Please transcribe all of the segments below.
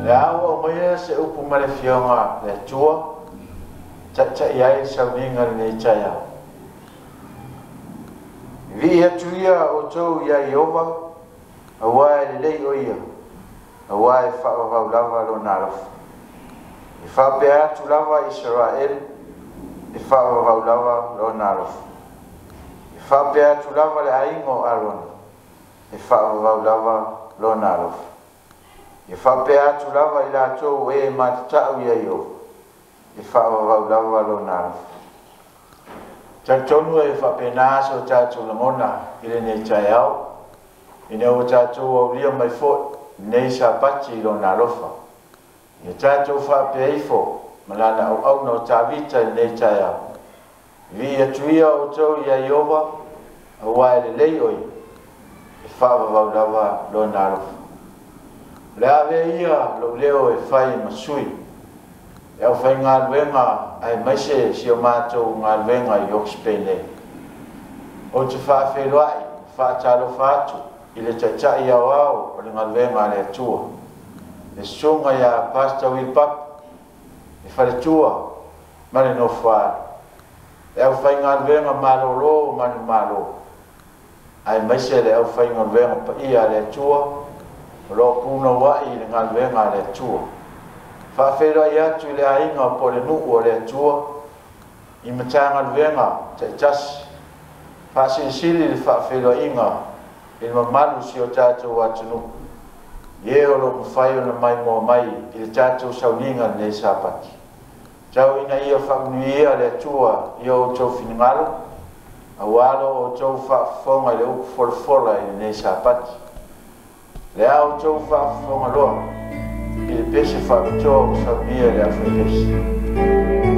Leau o mai se upu male fionga le tua Taitai ai SAUNIGA nei taia. Vi atuia o tau ia Iova, awa e lei o ia, awa e Faafeiloaiga lo nalofa. E Faapea atu lava Israel, e Faafeiloaiga lo nalofa. E Faapea atu lava le aingo alona, e Faafeiloaiga lo nalofa. E Faapea atu lava i latou e matatau ia Iova. E Faafeiloaiga lo nalofa. Tatonu e whapena so tātou langona i le nei tai au. I ne o tātou au ria mai fo nei sa pati lo nā lofa. I tātou whapeifo malana au no tāwita i nei tai au. Vi atuia o tau ia Iova a wae le lei oi. E Faafeiloaiga lo nā lofa. Le ave ia lo leo e whai masui. E au whai ngā luenga ai maise si o mātou ngā luenga i Hawkes Bay nei. O te Faafeiloaiga, whaatalofa atu, i le taitai au au o le ngā luenga le atua. E sunga ia Pastor Will Pap, e Faletoilalo, mane no whaare. E au whai ngā luenga malolo manu malo. Ai maise le au whai ngā luenga pa ia le atua, o lo puna wai le ngā luenga le atua. Faafeiloaiga atu i le aiga o po le nuu o le atua i matagaluega taʻitasi faasilisili le faafeiloaiga i le mamalu si o tatou atunupu ie o lo mafai ona mai moa mai i le tatou SAUNIGA lenei sapati tauina ia faamanuia le atua i o outou finagalo auā lo outou faafofoga i le upu folafola i lenei sapati lea outou faafofoga loa i le Pese Faapitoa o SAUNIGA le awhaipesi.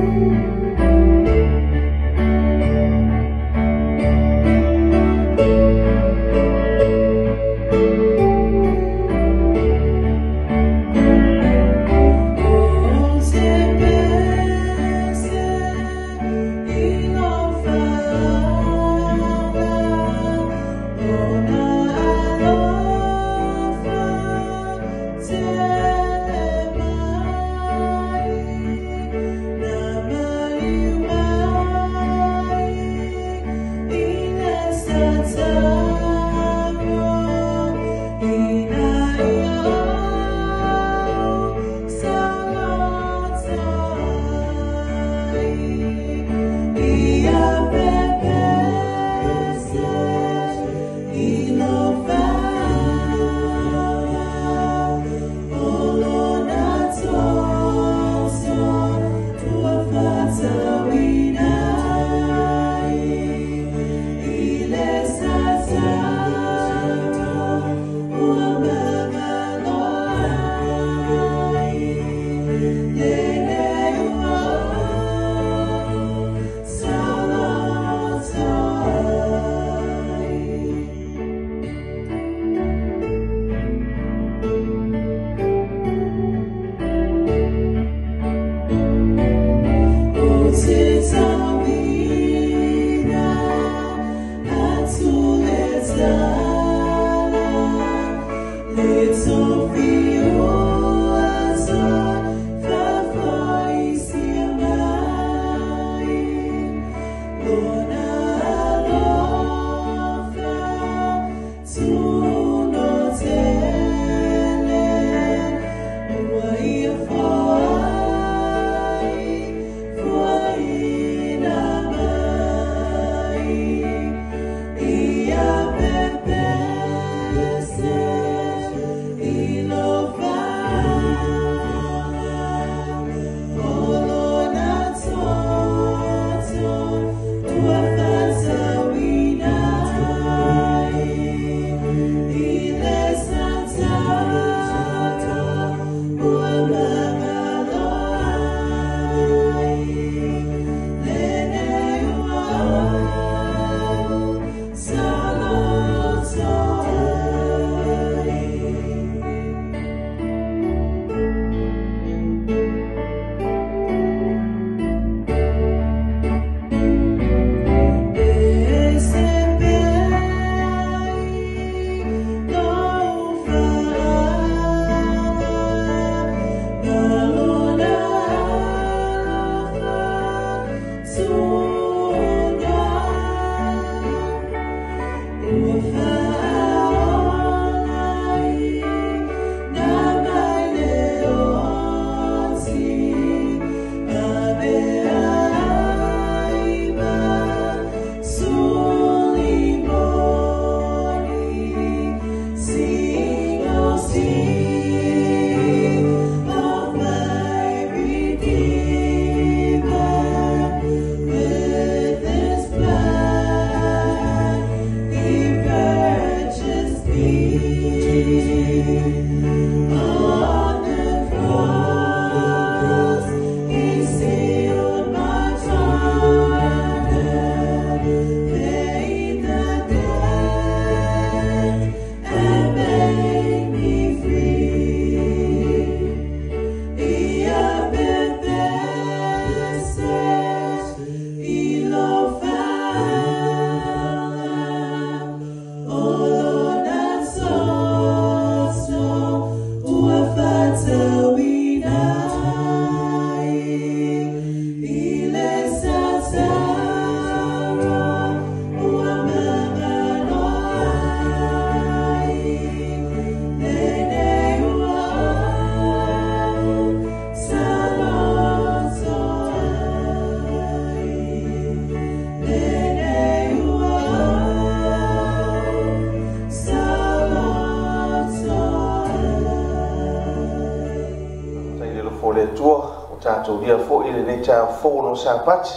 fole tua o tātou lia fo i le tā fo no sapati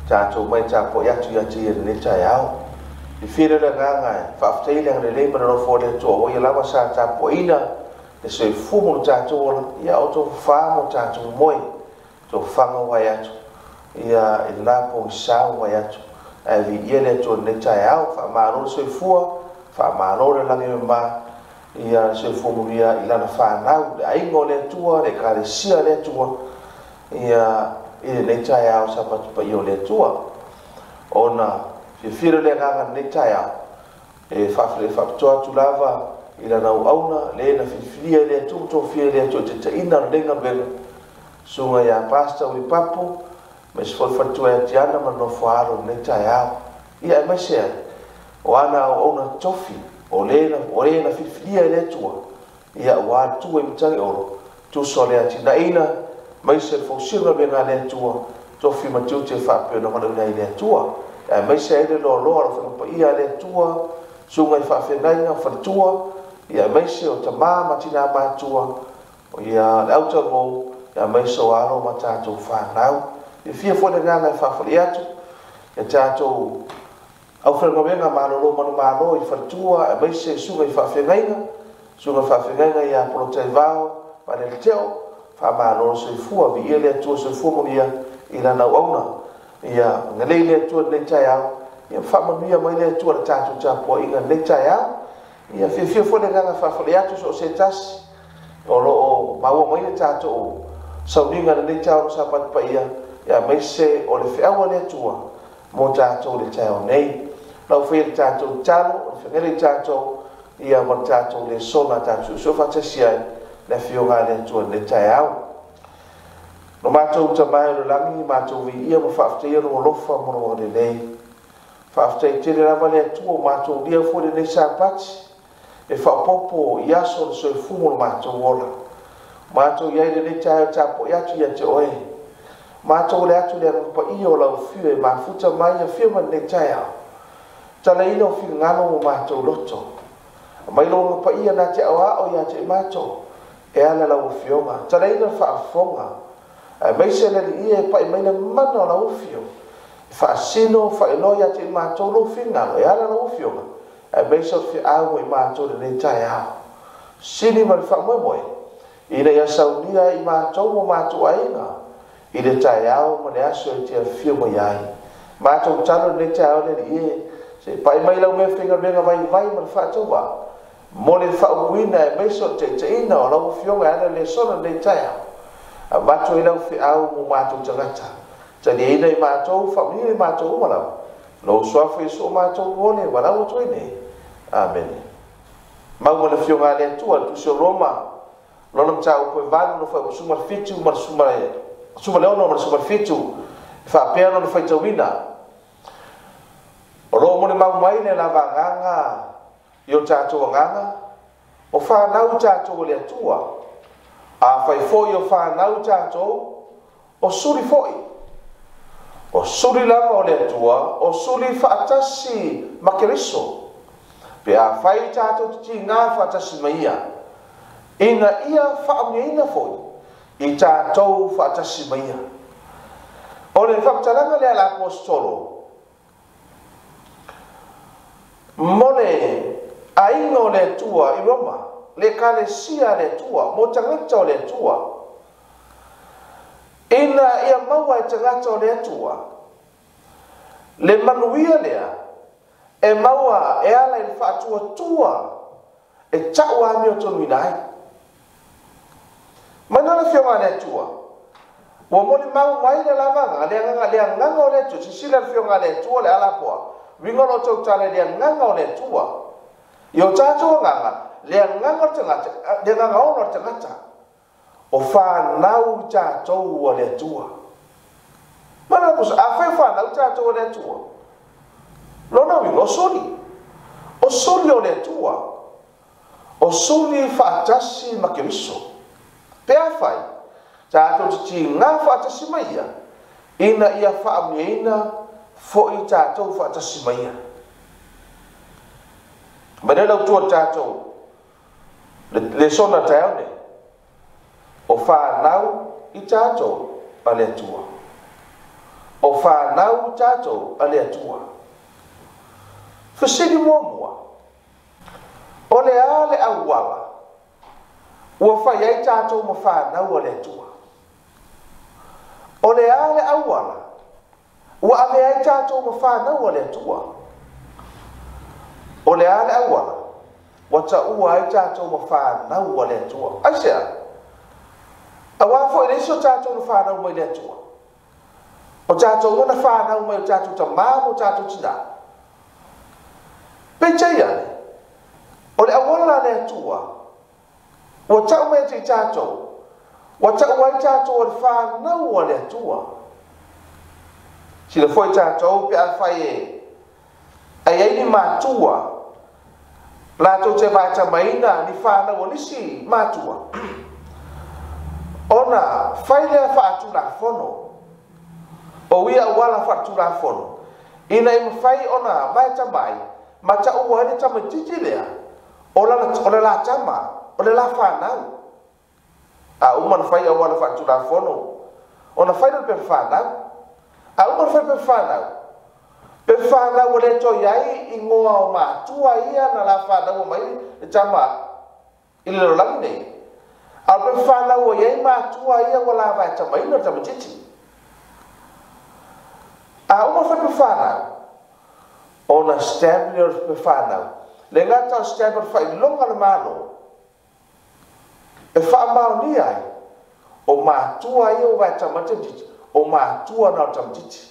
tātou mai tā po yatu yatu i le tā iau i whire le nganga e whaafteilang le le mana no fole tua o i lawa sa tā po ina le soi fumo no tātou ia o tō wha mo tātou moi tō whanga wai atu ia i lapo i sao wai atu e vi ia le tō le tā iau wha maro soi fua wha maro le langi me maa ia se fomuria i lana whanau le aingo le tua le karesia le tua ia i le tai au sapatu pa i o le tua ona whiwhira le nganga le tai au e Faapitoa tu lava i lana auna le na whiwhiria le tua tō whia le tua te taina na lenga benga sunga ia pasta ui papu me se whalfatua e tiana ma no whaaro le tai au ia e mai sea o ana o auna tofi o lena whiwhiria le tua ia ua tua i mitangi oro tu sole ati na ina mai se fosira benga le tua tofi matiu te whapeo na mana unai le tua mai se ele lo loa pa ia le tua sunga i Faafeiloaiga Faletoilalo ia mai se o tamā matina matua o ia le auta ngou ia mai se o alo ma tātou whanau i fia fo le nganga i whawhali atu ia tātou au whangawenga malolo manu malo i Faletoilalo mai se sunga i Faafeiloaiga ia polotai vao pa le teo whamalo se fua vi ia le atua se fua monia i lana auna ia ngalei le atua le tai au ia whamanuia mai le atua le tātou tāpua inga le tai au ia fia fo le nganga whawhali atu so se tasi o loo maua mai le tātou SAUNIGA le tau sa pat pa ia mai se o le whiaua le atua mo tātou le tai au nei lau whi le tātou talo o whangere tātou ia mo tātou le sona tātou so whatasiai le whionga le atua le tai au no mātou tamai lo langi mātou vi ia mo whaaftei anu o lofa mo le nei whaaftei tere lava le atua mātou lia fo le nei sāpati e whaopopo i aso le soi fumo le mātou ola mātou iai le nei tai au tāpo i atu ia te oe mātou le atu le angapa i o lau whiu e mafuta mai a whiu man nei tai au tala ina o whiu ngano mo mātou loto mai lo ngapa i a na te au a o ia te mātou e ala lau whionga tala ina whaafonga mai se le ia e pai mai na mana la ufio fa sino fa elo ya te ma to lo finga e ala la ufio mai se fi au i ma to le tai au sini ma fa mo mo ina ya SAUNIGA i ma to mo ma to aina i le tai au ma le aso te fio mo yai ma to talo le tai au le ia se pai mai la me finga venga vai ma fa to va mo le fa uina mai so te ina la ufio ala le sona le tai au Mato ina fi au mo mato tangata. Tani ina I mato famili mato mala. Lo swafa so mato wole wala o toine. Amen. Mau mo le fionga le tua tu so Roma. Lo nam tau po valo no fa suma fitu mar suma le ono mar suma fitu. Fa pe no fa tawina. Lo mo le mau mai le lava nganga. Yo tato nganga. O fa nau tato le tua. A fai foi o whanau tātou, o suri foi. O suri lava o le atua, o suri whaatasi makeriso. Pe a fai tātou ti ngā whaatasi maia. Ina ia whaamia ina foi, I tātou whaatasi maia. O le whaktalanga le ala apostolo. Mole a ingo le atua I Roma. Le kalesia le tua, mo tangata o le tua. Ina ia maua e tangata o le tua. Le manuia lea, e maua e ala I whaatua tua, e tau ami o tonu inai. Manana whionga le tua. Wa mo le mau mai le lavanga, le nganga o le tua, sisila whionga le tua le ala poa. Ringono tau tale le nganga o le tua. Io tātua nganga, le nganga tangata le nganga ona tangata o fa nau tātou o le tua mana pos a fa nau tātou o le tua lona wi o soli o le tua o soli faatasi makeriso pe a fai tātou ti ngā faatasi maia ina ia faamieina fo I tātou faatasi maia mana lau tua tātou le sona taone o whanau I tātou a le atua. O whanau tātou a le atua. Whasiri mua. O le ale awala. Ua whai ai tātou ma whanau a le atua. O le ale awala. Ua ame ai tātou ma whanau a le atua. O le ale awala. Ua ta ua ai tātou ma whanau a le atua. Aisea. Awa fo ile so tātou na whanau mai le atua. O tātou na whanau mai o tātou ta māmo tātou tina. Peitai ane. O le awala le atua. Ua tau mai te tātou. Ua tau ai tātou o le whanau a le atua. Sila foi tātou pe alfai e. Ai ai ni mātua. Lātou te vāta maina ni whanau o nisi mātua. Ona failea whaatula fono. O ia wala whaatula fono. Ina ima fai ona mai tamai. Ma ta ua hene tama titilea. O la tama. O la whanau. A umana fai a wala whaatula fono. Ona fai na pe whanau. A umana fai pe whanau. Pe whanau o le toiai ingoa o mātua ia na la whanau o mai. E tama. Ile lo langi nei. Al pe whanau o iei mātua ia wala vai tamaina tamatiti. A uma whai pe whanau. O na stamina o pe whanau. Le ngata o stamina Faafeiloaiga le mano. E whaamau ni ai. O mātua ia o vai tamatiti. O mātua na o tamatiti.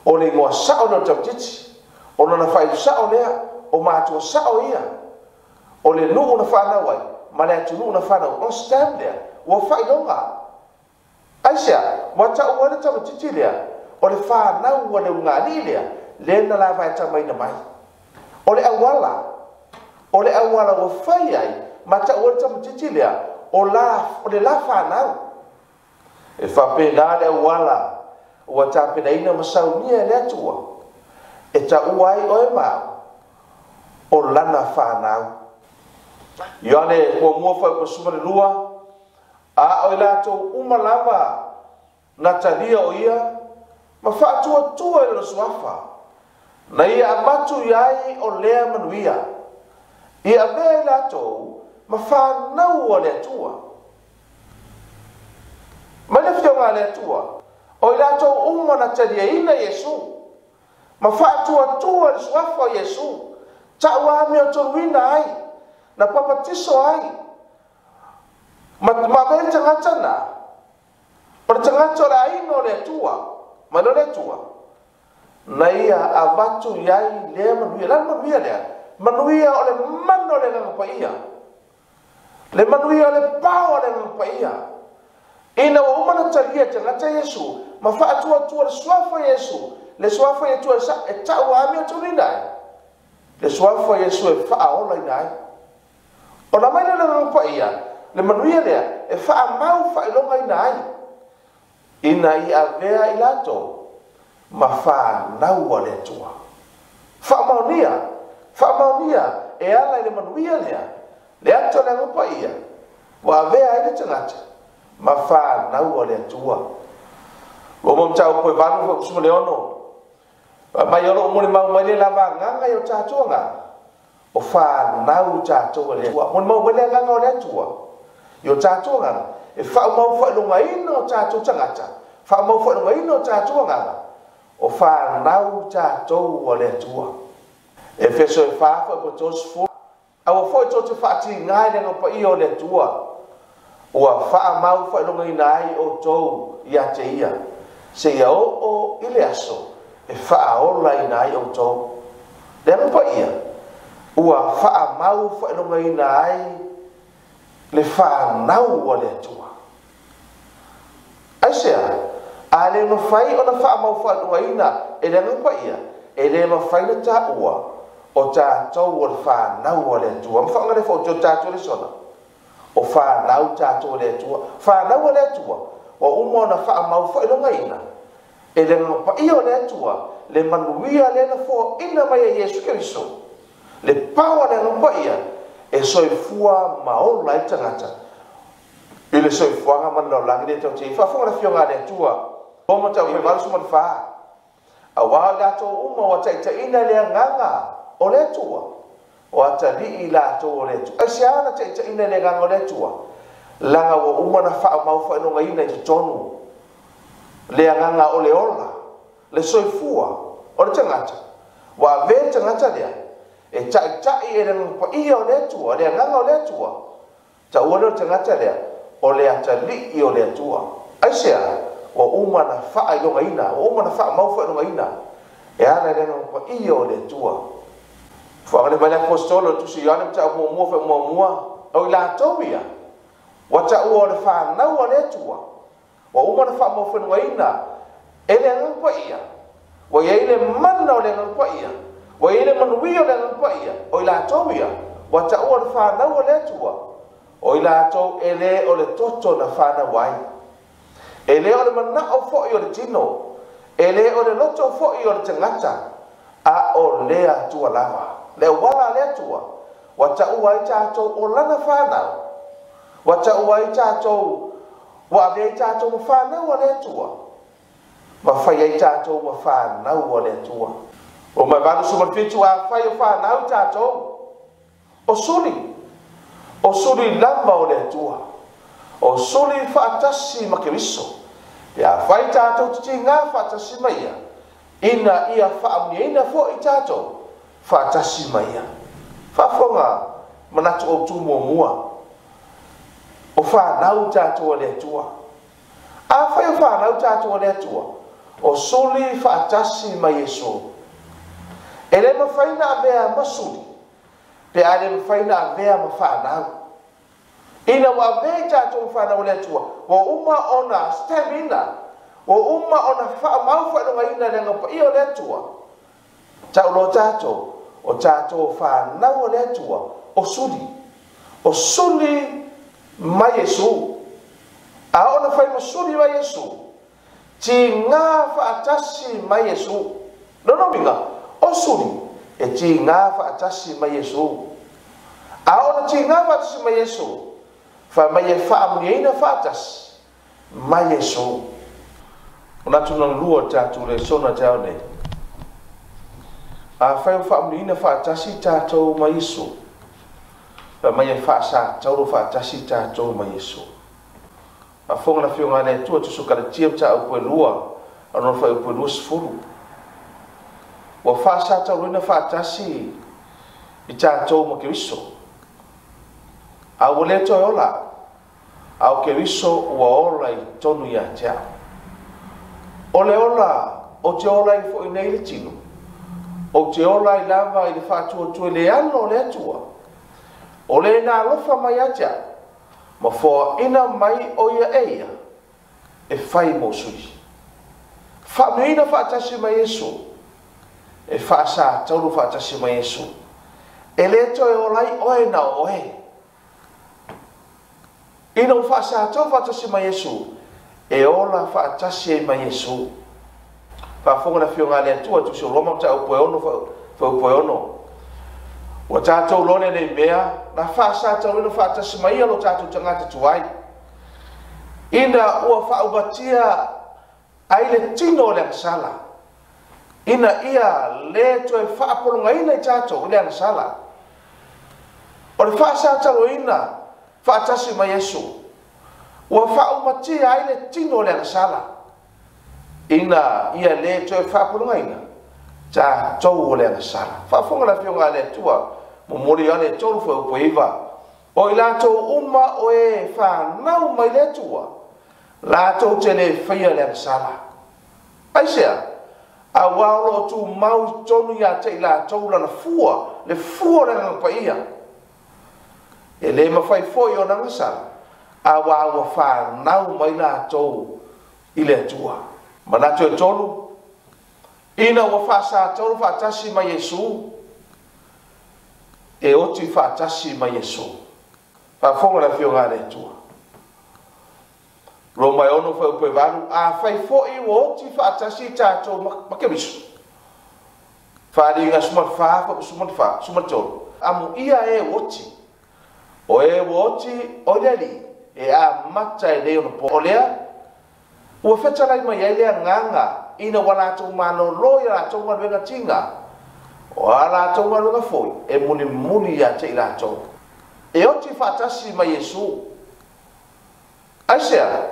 O le ngoa sao na o tamatiti. O na whai sao lea. O mātua sao ia. O le nuu na whanau ai. Ma le atunu na whanau o stam lea, ua Fai-Lauga. Aisea, wa tau wane tamatiti lea, o le whanau wane ungani lea, le na la vai tamaina mai. O le awala ua whai ai, ma tau wane tamatiti lea, o le la whanau. E whapena le awala, ua tāpena ina masaunia le atua, e tau ai o e mau, o lana whanau. Ione kua mua whai pa sumare lua, a oi lātou umalava na talia o ia, ma whaatua tua e la suafa. Na ia amatu iai o lea manuia. Ia mea lātou, ma whanau o lea tua. Mana whionga lea tua, oi lātou uma na talia ina Yesu. Ma whaatua tua e la suafa o Yesu. Taua ame o toruina ai. Na papatiso ai. Ma vei tangata na. Para tangata la ino le tua. Ma no le tua. Na ia avatu iai le manuia. La manuia lea. Manuia o le mano le ngangapa Le manuia o le pao le ngangapa Ina wa umana talia tangata Yesu. Ma whaatua tua le suafa Yesu. Le suafa Yesu e tau ame o turinai. Le suafa Yesu e whaaola inai. O na mai lana ngangpa le manuia lea, e whaamau Faafeiloaiga ina ai. Ina I avea I lato, ma whanau a le tua. Whaamaunia, e ala le manuia lea, le ato le ngangpa wa avea I le tangata, ma whanau a le tua. O mom tau koe vanu fa kusuma le ono. Mai ono umone mau mai le lava nganga yo tātua ngā. O whanau tātou le tua. Mon mau wele nganga o le tua. Yo tātou nganga. E whao mau Faafeiloaiga o tātou tangata. Whao mau Faafeiloaiga o tātou nganga. O whanau tātou o le tua. E wheso e whaafa po tōsifu. Awa fwoi tō te whaati ngai le ngapa I o le tua. Ua wha mau Faafeiloaiga ai o tōu ia te ia. Se ia o I le aso. E whaaola ina ai o tōu. Le ngapa ia. Ua wha mau Faafeiloaiga ai le whanau o le tua. Aisea, a le mawhai o na wha mau Faafeiloaiga e le ngapa ia. E le mawhai na tā ua o tātou o le whanau o le tua. Mwhanga le whau tō tātou le sona. O whanau tātou o le tua. Whanau o le tua. O umo na wha mau Faafeiloaiga. E le ngapa ia o le tua. Le manuia le na fo ina mai a Yesu Keriso. Le pawa le ngapa ia. E soifua maola I tangata. I le soifuaga ma lo langi le tau te faafoga le fioga le atua o ma tau pevalu suma le fā auā i latou uma ua taʻitaʻina le agaga o le atua o atalii i latou o le atua aisiana taʻitaʻina le agaga o le atua laga ua uma na faamau fainogaina i totonu le agaga o le ola le soifua o le tagata ua ave tagata lea e taʻitaʻi e le gagapaia o le atua le agaga o le atua taua le o tagata lea o le atalii o le atua aisea ua uma na faailogaina ua uma na faamau fainogaina e ana le gagapaia o le atua faagale mai le apostolo tusi ioane mataamuamua faimuamua au i latou ia ua taʻua o le fanau o le atua ua uma na faamau fainogaina e le gagapaia ua iai le mana o le gagapaia ua iai le manuia o le gagapaia o i latou ia ua taʻua o le fanau o le atua o i latou e lē o le toto na fanau ai e lē o le manaʻo foʻi o le tino e lē o le loto foʻi o le tagata a o le atua lava le wala le atua ua taʻua ai tatou o lana fanau ua taʻua ai tatou ua ave ai tatou ma fanau o le atua ma fai ai tatou ma fanau o le atua o mai valu sumalfitu afai o fanau tatou o suli lava o le atua o suli faatasi ma keriso pe afai tatou titiga faatasi ma ia ina ia faaunieina foʻi tatou faatasi ma ia faafoga manatu ou tumuamua o fanau tatou o le atua afai o fanau tatou o le atua o suli faatasi ma iesu e lē mafaina avea ma suli pe a le mafaina avea ma fanau ina ua avei tatou fanau o le atua ua uma ona stamina ua uma ona faamau fainogaina le agapaia o le atua taulo tatou o tatou fanau o le atua o suli ma iesu a ona fai ma suli ma iesu tigā faatasi ma iesu nonomiga o suli e tigā faatasi ma iesu a ona tigā faatasi ma iesu faamai e faamuniaina faatasi ma iesu ona tunalua tatou le sona taone a fai faamuniaina faatasi tatou ma iesu faamai e faasataulu faatasi tatou ma iesu afoga na fioga le atua tusukalatia ma taaupuelua ona faiupuelua sefulu ua faasatauluina faatasi i tatou ma keriso aua lē toe ola ao keriso ua ola i tonu iā te ao o le ola o te ola i foʻi nei le tino o te ola i lava i le faatuatua le ano o le atua o lē na alofa mai a te ao ma foaʻina mai o ia eia e fai mo sui faamioina faatasi ma iesu e faasataulu faatasi ma iesu e lē toe olai oe na oe ina ua faasataulu faatasi ma iesu e ola faatasi ai ma iesu faafoga na fioga le atua tusioloma ma taupueono ua tatou lone nei mea na faasatauluina faatasi ma ia lo tatou tagata tuai ina ua faaumatia ai le tino o le agasala ina ia lē toe faapologaina i tatou i le agasala o le faasataluina faatasi ma iesu ua faaumatia ai le tino o le agasala ina ia lē toe faapologaina tatou o le agasala faafoga la fioga le atua momoli ane tolu faupuaiva o i latou uma o e fanau mai le atua latou te lē faia le agasala aisea auā o loo tumau tonu iā te i latou lana fua le fua le gagapaia e lē mafai foʻi ona agasala auā ua fanau mai latou i le atua manatu e tolu ina ua faasataulu faatasi ma iesu e oti faatasi ma iesu faafoga la fioga le atua lo mai ono faiupuevalu afai foʻi ua oti faatasi tatou ma keriso faaliga sumalfā sumaltolu amuia e oti o e ua oti o le alii e a mata e leo no po olea ua fetalai mai ai lea nganga ina wala tau mano loia la tau ngā tinga o ala tau ngā foi e muni muni ya te ila tau e oti whaatasi mai Yesu aisea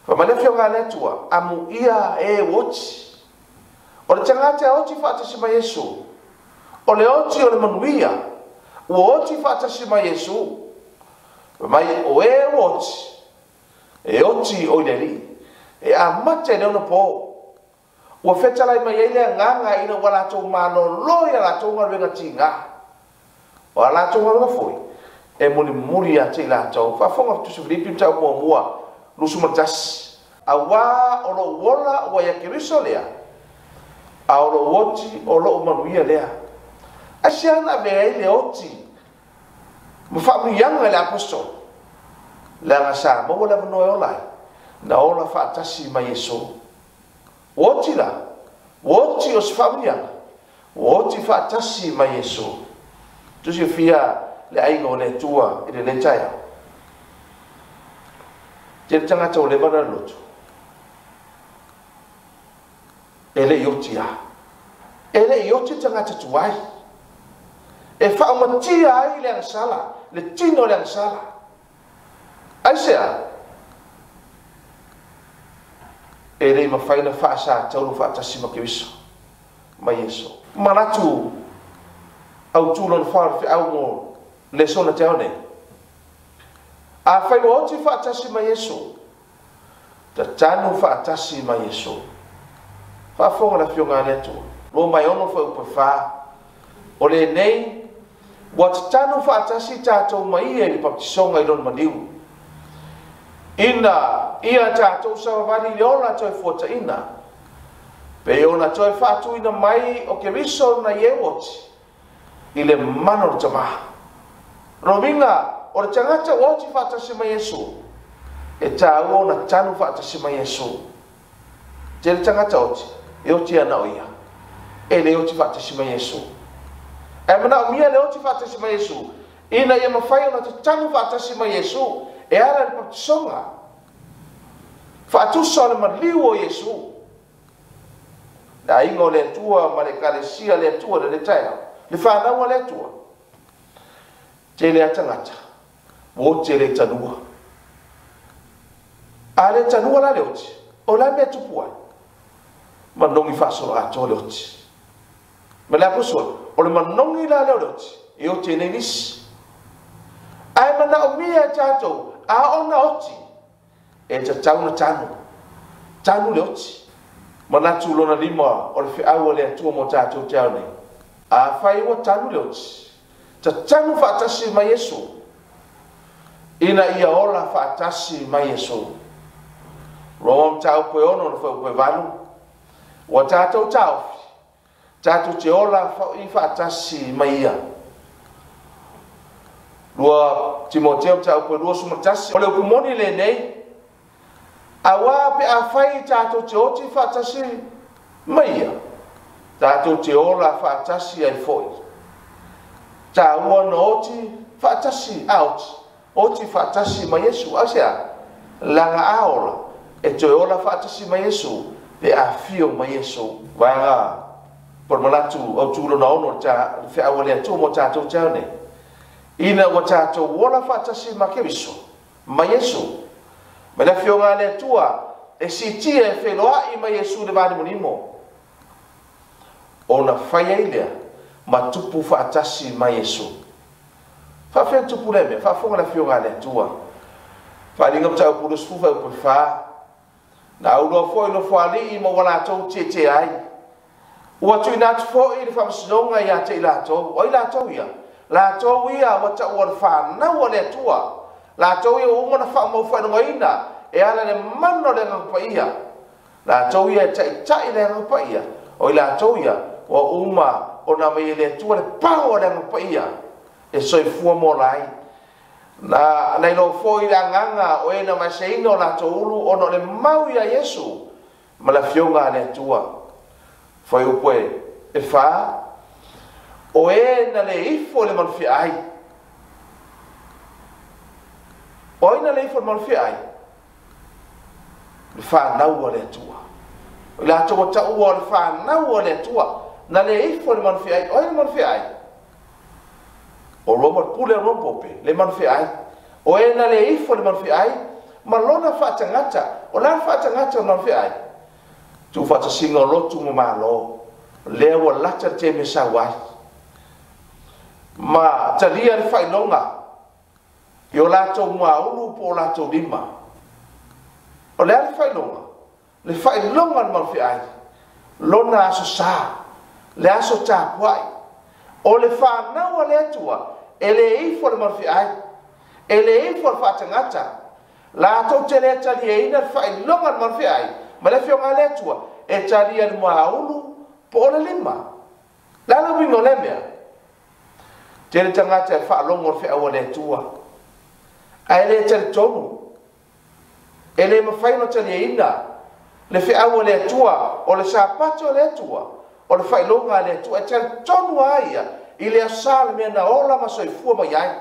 whamanefio ngā letua amu ia e woti o le tangata oti whaatasi mai Yesu o le oti o le manuia ua oti whaatasi mai Yesu mai o e woti e oti o ileri e a mate leo na po ua fetalai mai ai lea nganga ina ua latou malo loia latou galuega tiga ua latou galuega foi e mulimuli a tei latou faafoga tusi filipi taumuamua lusu matasi auā o loo ola ua ia keriso lea a o loo oti o loo manuia lea asiana avea ai le oti ma faamuiaga i le apostol leaga sa maua le avanoe ola ai na ola faatasi mai Yesu oti la oti o se faamuiaga oti faatasi mai Yesu tusi fia le aiga o le atua i le letaia te le tagata o le manalotu e leʻi oti a e leʻi oti tagata tuai e faaumatia ai le agasala le tino o le agasala aisea e lei mafaina faasātaulu faatasi ma keriso ma Iesu manatu autu lona faafeʻau mo le sona te ao nei a failoa oti faatasi ma Iesu tatanu faatasi ma Iesu faafoga lafioga le atua lo mai ono faupe fā o lenei ua tatanu faatasi tatou ma ia i le papatisoga i lona maliu ina ia tatou savavali le ola toe fuataʻina pe ona toe faatuina mai o keriso na ie oti i le mana o le tamā romiga o le tagata ua oti faatasi ma Iesu e tāua ona tanu faatasi ma Iesu te le tagata oti e oti ana o ia e le oti faatasi ma Iesu e manaʻomia le oti faatasi ma Iesu ina ia mafai ona tatanu faatasi ma Iesu e ala le papatisoga faatusa o le maliu o Iesu le aiga o le atua ma le ekalesia le atua le letaia le fanauga le atua te lea tagata ua oti e le tanua a le tanua la le oti o la mea tupu ai manogi faasolo atoa le oti ma le aposolo o le manogi la leo le oti e oti e nei nisi ae manaʻomia e tatou a ona oti e tatauna tanu le oti manatu lona lima o le feʻau o le atua mo tatou te ao nei afai ua tanu le oti tatanu faatasi ma Iesu ina ia ola faatasi ma Iesu loma mataupe ono le faupe valu ua tatou taofi tatou te ola i faatasi ma ia lua Timoteo mataupe lua sumatasi o le ukumoni lenei auā pe afai tatou te oti faatasi ma ia tatou te ola faatasi ai foʻi tāua na oti faatasi a oti faatasi ma Iesu asea laga ola e toe ola faatasi ma Iesu pe afio ma Iesu vaega por manatu autu lona ono le feʻau le atua mo tatou te ao nei ina ua tatou ola faatasi ma keriso ma Iesu ma le afioga le atua e sitia e Faafeiloaiga ma Iesu le valimonimo ona fai ai lea ma tupu faatasi ma Iesu faafea tupu le mea faafoga le afioga le atua faaliga mataupu sufu faupe fā na auloa foʻi lo foalii ma ua latou tiete ai ua tuina atu foʻi le faamasinoga iā te i latou o i latou ia ua taʻua le fanau o le atua latou ia uma na faamaufailogaina e ala le mana o le agapaia latou ia e taʻitaʻi le agapaia o i latou ia ua uma ona mai le atua le pao o le agapaia e soifua mo lai na nai lo foi le agaga o ena maseina o latou ulu ona o le mau ia Iesu ma le afioga le atua foi upoe e fā o ena le ifo le manufia ai o ina le fo mal fi ai fa na o le tua la to ta o le fa na o le tua na le fo le mal fi ai o ina mal fi ai o Robert pule ro pope le mal fi ai o ina le fo le mal fi ai ma lona fa tangata o la fa tangata mal fi ai tu fa ta singa lo tu ma lo le o la ta te me sa wa ma talia le Failonga yo la to ma ulu po la to lima o le Failonga ma fi ai lona aso sa le aso ta kwai o le fa na o le tua ele I fo le ma fi ai ele I fo fa tangata la to te le talia ina Failonga ma fi ai ma le fionga le tua e talia le ma ulu po le lima la lo mi no le mea tele tangata fa longo fe awale tua ai le tele tonu ele ma fai no tele ina le fe awale tua o le sapato le tua o le Failonga le tua tele tonu ai ile asal me na ola ma soi fu ma yai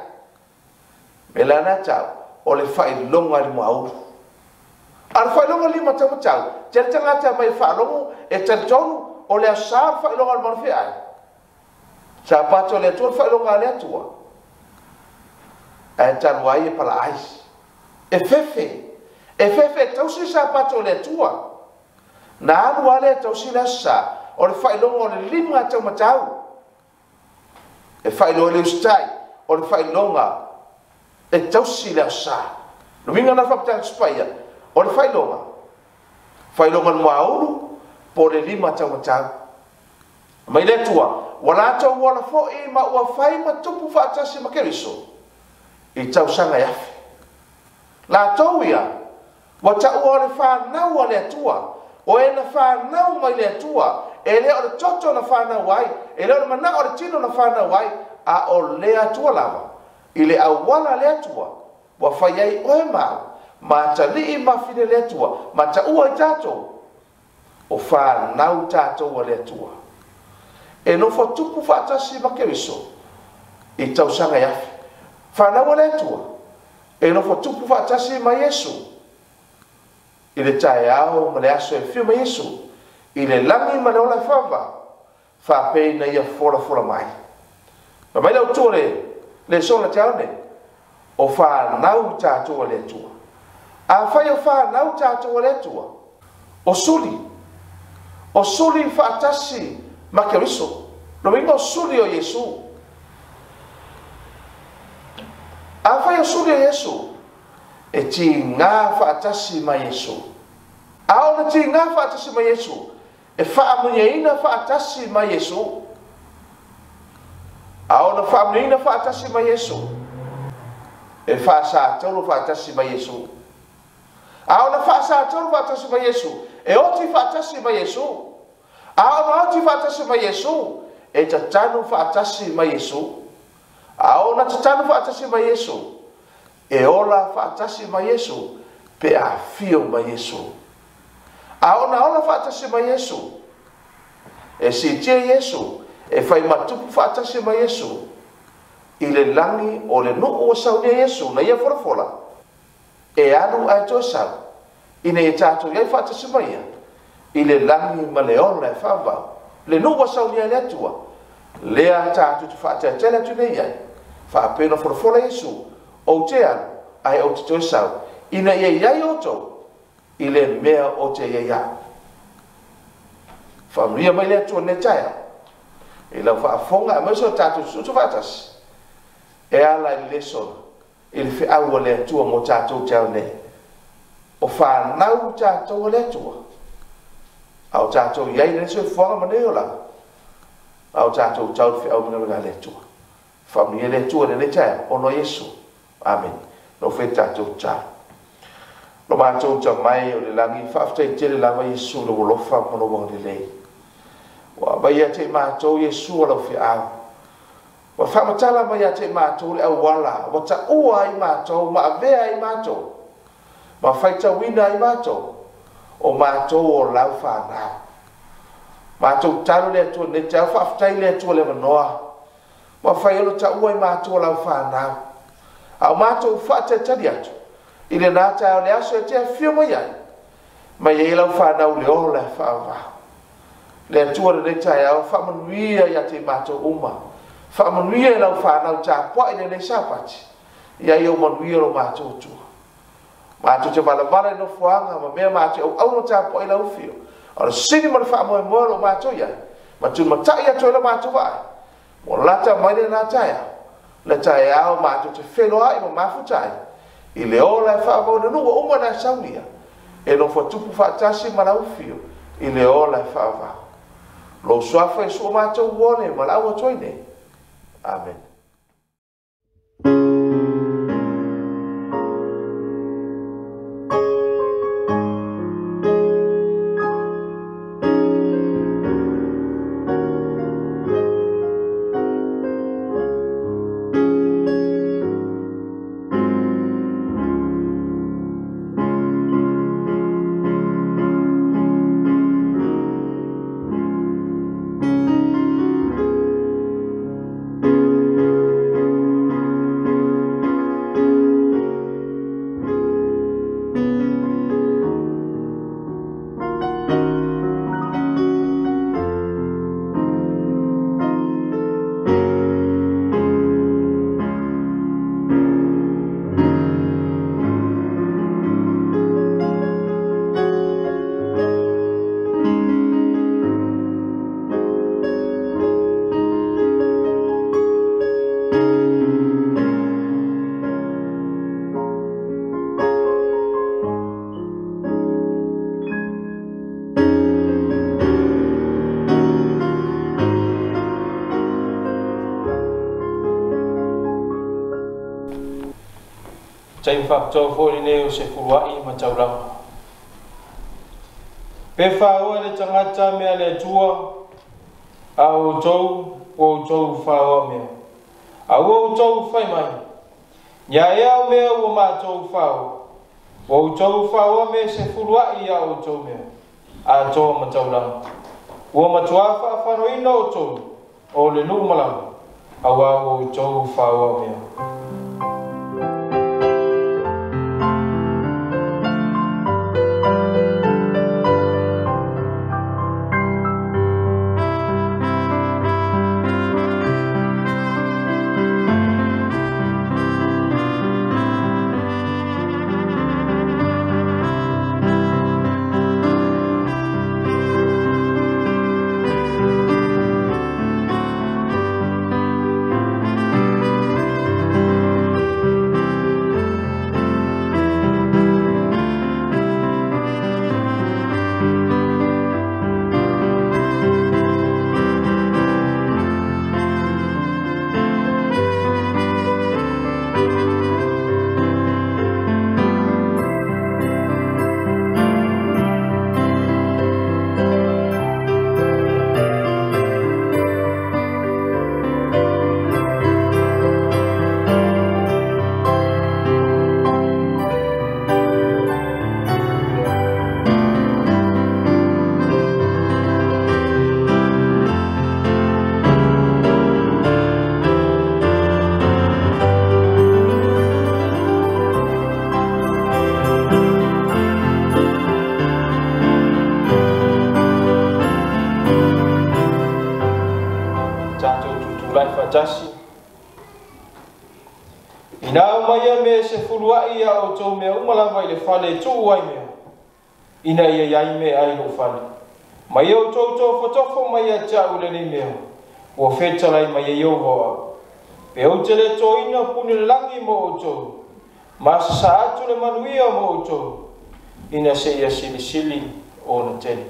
melana tau o le Failonga le mau al Failonga lima tau tau tele tangata mai fa longo e tele tonu o le asal Failonga le fe ai sapato le tua Failonga le tua e taluai e pala ais e fefe tausi sapato le tua na anu ale tausi le sa o le Failonga o le lima tau matau e Failonga le ustai o le Failonga e tausi le sa no minga na fapta spaia o le Failonga le maulu po le lima tau matau mai le tua wala tau wala fo e ma ua fai ma tupu fa atasi ma keriso I tau sanga yafi la tau ia wa tau o le fa nau o le tua o e na fa nau mai le tua e le o le toto na fa nau ai e le o le mana o le tino na fa nau ai a o le atua lava I le awala le atua wa fai ai o e ma tali I ma fide le atua ma ta ua I tato o fa nau tato o le atua e no fo tupu fa atasi ma keriso I tau sanga yafi fa na wale tua e no fo tupu fa atasi ma Yesu I le tae ao ma le aso e fiu ma Yesu I le langi ma le ola fava fa pe na ia fola mai ma mai lau tore le sola te aone o fa nau tato le tua a fai o fa nau tato le tua o suli fa atasi ma keriso no mingo suli o Yesu a fai o suli o Yesu e ti ngā fa atasi ma Yesu a ona ti ngā fa atasi ma Yesu e fa amunyeina fa atasi ma Yesu a ona fa amunyeina fa atasi ma Yesu e fa sa tolu fa atasi ma Yesu a ona fa sa tolu fa atasi ma Yesu e oti fa atasi ma Yesu a ona oti fa atasi ma Yesu e tatanu fa atasi ma Yesu a ona tatanu fa atasi ma Yesu e ola fa atasi ma Yesu pe a fio ma Yesu a ona ola fa atasi ma Yesu e si tia Yesu e fai matupu fa atasi ma Yesu I le langi o le no o saunia Yesu na ia fola e anu ai to sau ina e tato ia fa atasi ma ia I le langi ma le ola e fava le no o saunia le atua lea tato tu fa atela tu nei ai fa pena fola Yesu o te anu ai o te to sau ina ia ia oto I le mea o te ia fa mria mai le atua ne taia I la fa fonga ma so tato su fa atasi e ala I le sona I le fe au le atua mo tato tau ne o fa nau tato le atua au tato ia le so fonga ma ne ola au tato tau fe au ma le atua fa mria le atua ne taia o no Yesu amen no fe tato tau lo ma tau tau mai o le langi fa aftai tele lava Yesu lo lofa mo lo wang lei wa ba ia te ma tau Yesu lo fe au wa fa matala ma ia te ma tau le au wala wa ta ua I ma tau ma vea I ma tau ma fai tau wina I ma tau o ma tau o lau fa na ma tau talo le tu ne tau fa aftai le tu le manoa ma fai lo ta ua I ma tau lau fa na au ma tau fa te tadi atu I le nā tā o le aso e te whio mai ai. Mai e lau whanau le o le whaava. Le atua le nei tai au whamanuia ia te mātou uma. Whamanuia e lau whanau tā pua i le nei sapati. Ia i o manuia lo mātou tua. Mātou te wala no fuanga ma mea mātou au no tā pua i lau whio. Ora sini ma le whaamoe moe lo mātou iai. Ma tu matai atu la mātou vai. Mo lata mai le nā tai au. Le tai au mātou te Faafeiloaiga ma mafutai. I le ola e whaamau na nua uma na SAUNIGA. E no whatupu whaatasi ma lau whio. I le ola e whaava. Lo swafa e sua mātou uone ma lau atoine. Amen. Taim Faapitoa fōri nei o Sefulua'i ma Taulaga. Pe whaoa le tangata mea le atua a o tou whaoa mea. A o tou whai mai. Nia e au mea o mātou whao. O tou whaoa mea Sefulua'i a o tou mea. A toa ma Taulaga. O matua whaafanoina o tou o le nuku malama. A o tou whaoa mea. Ina umaya me Sefulua'i a o tou mea umalawa I le Faletoilalo mea. Ina ia iai me ai lo fale. Mai o tou fotofo mai a tia ule ni mea. Ua whetalai mai e iau hoa. Pe o te le toina puni langi mo o tou. Masa sa atu le manuia mo o tou. Ina se ia sili o na tele.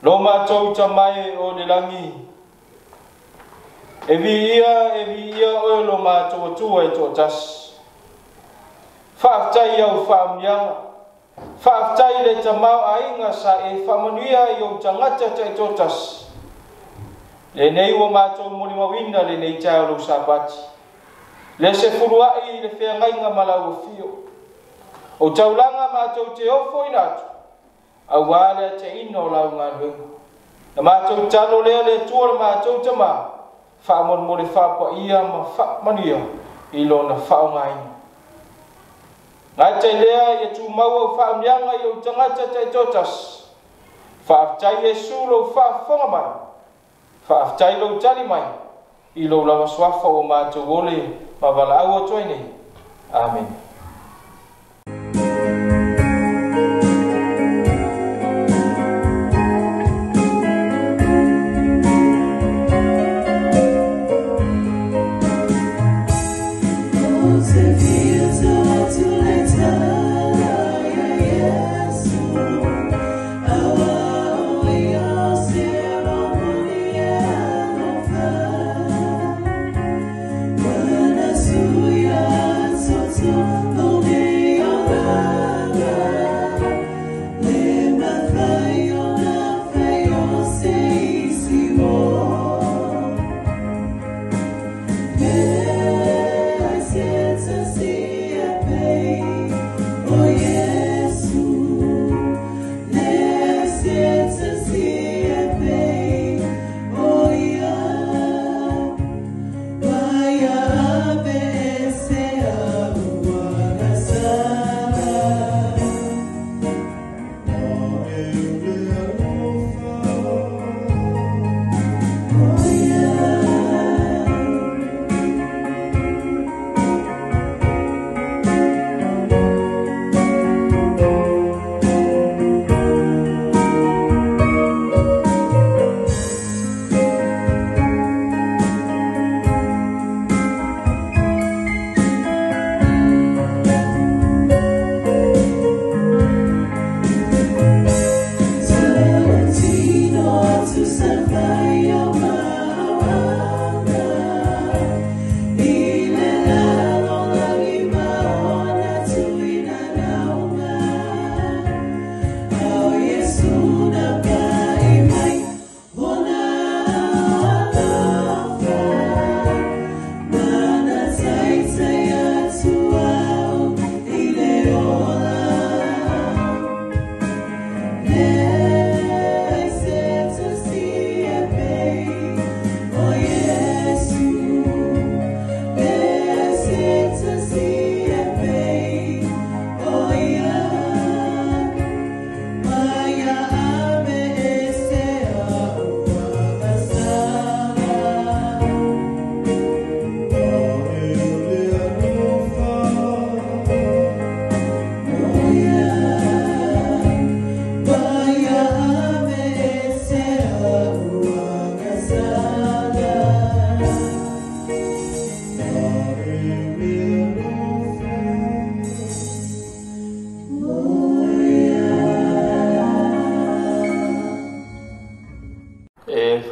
Lo mātou tamai o le langi. Evi ia oilo mātua tua e tō tas. Whaaftai au whaamnianga. Whaaftai le tamau ainga sa e whamanuia i o tangata tai tō tas. Le nei o mātua mori mawina le nei tālo Sabati. Le Sefulua'i le whiangainga malau fio. O taulanga mātua te ofo inatu. Au wālea te ino lau ngā luenga. Na mātua talo lea le tua le mātua te maa. Whaamon mo le whapa ia ma whaamania i lona whaongaina. Ngai tai lea i tu maua u whaamnianga i o tangata tai totas. Whaaftai e sulo whaafonga mai. Whaaftai lo tali mai. I lo lawa swafa o mātou ole ma wala au o toine. Amen.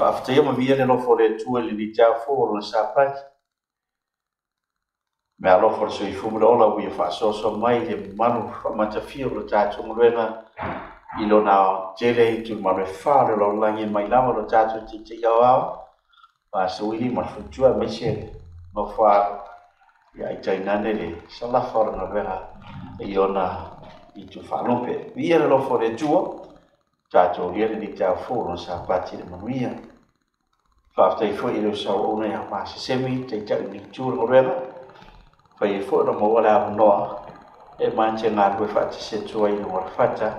After ma via le lofo le tua le ni tau fo lo Sabati. Me a lofo so i fumu le ola ui fa so mai le manu fa matafio lo tatu ngluenga i lo na jele i tu manu fa le lo langi mai lava lo tatu ti te yawa. Ma so i ma futua me se no fa ya i tai nane le sala fa na vera i ona i tu fa lope. Via le lofo le tua tatu le ni tau fo lo Sabati le manuia. Whaaftai fwoi ilo sa ona ya masi semi te tau ni tūra ngorela. Whai fwoi na mawala a noa e manche ngā rue whaati se tua ino ngora whata.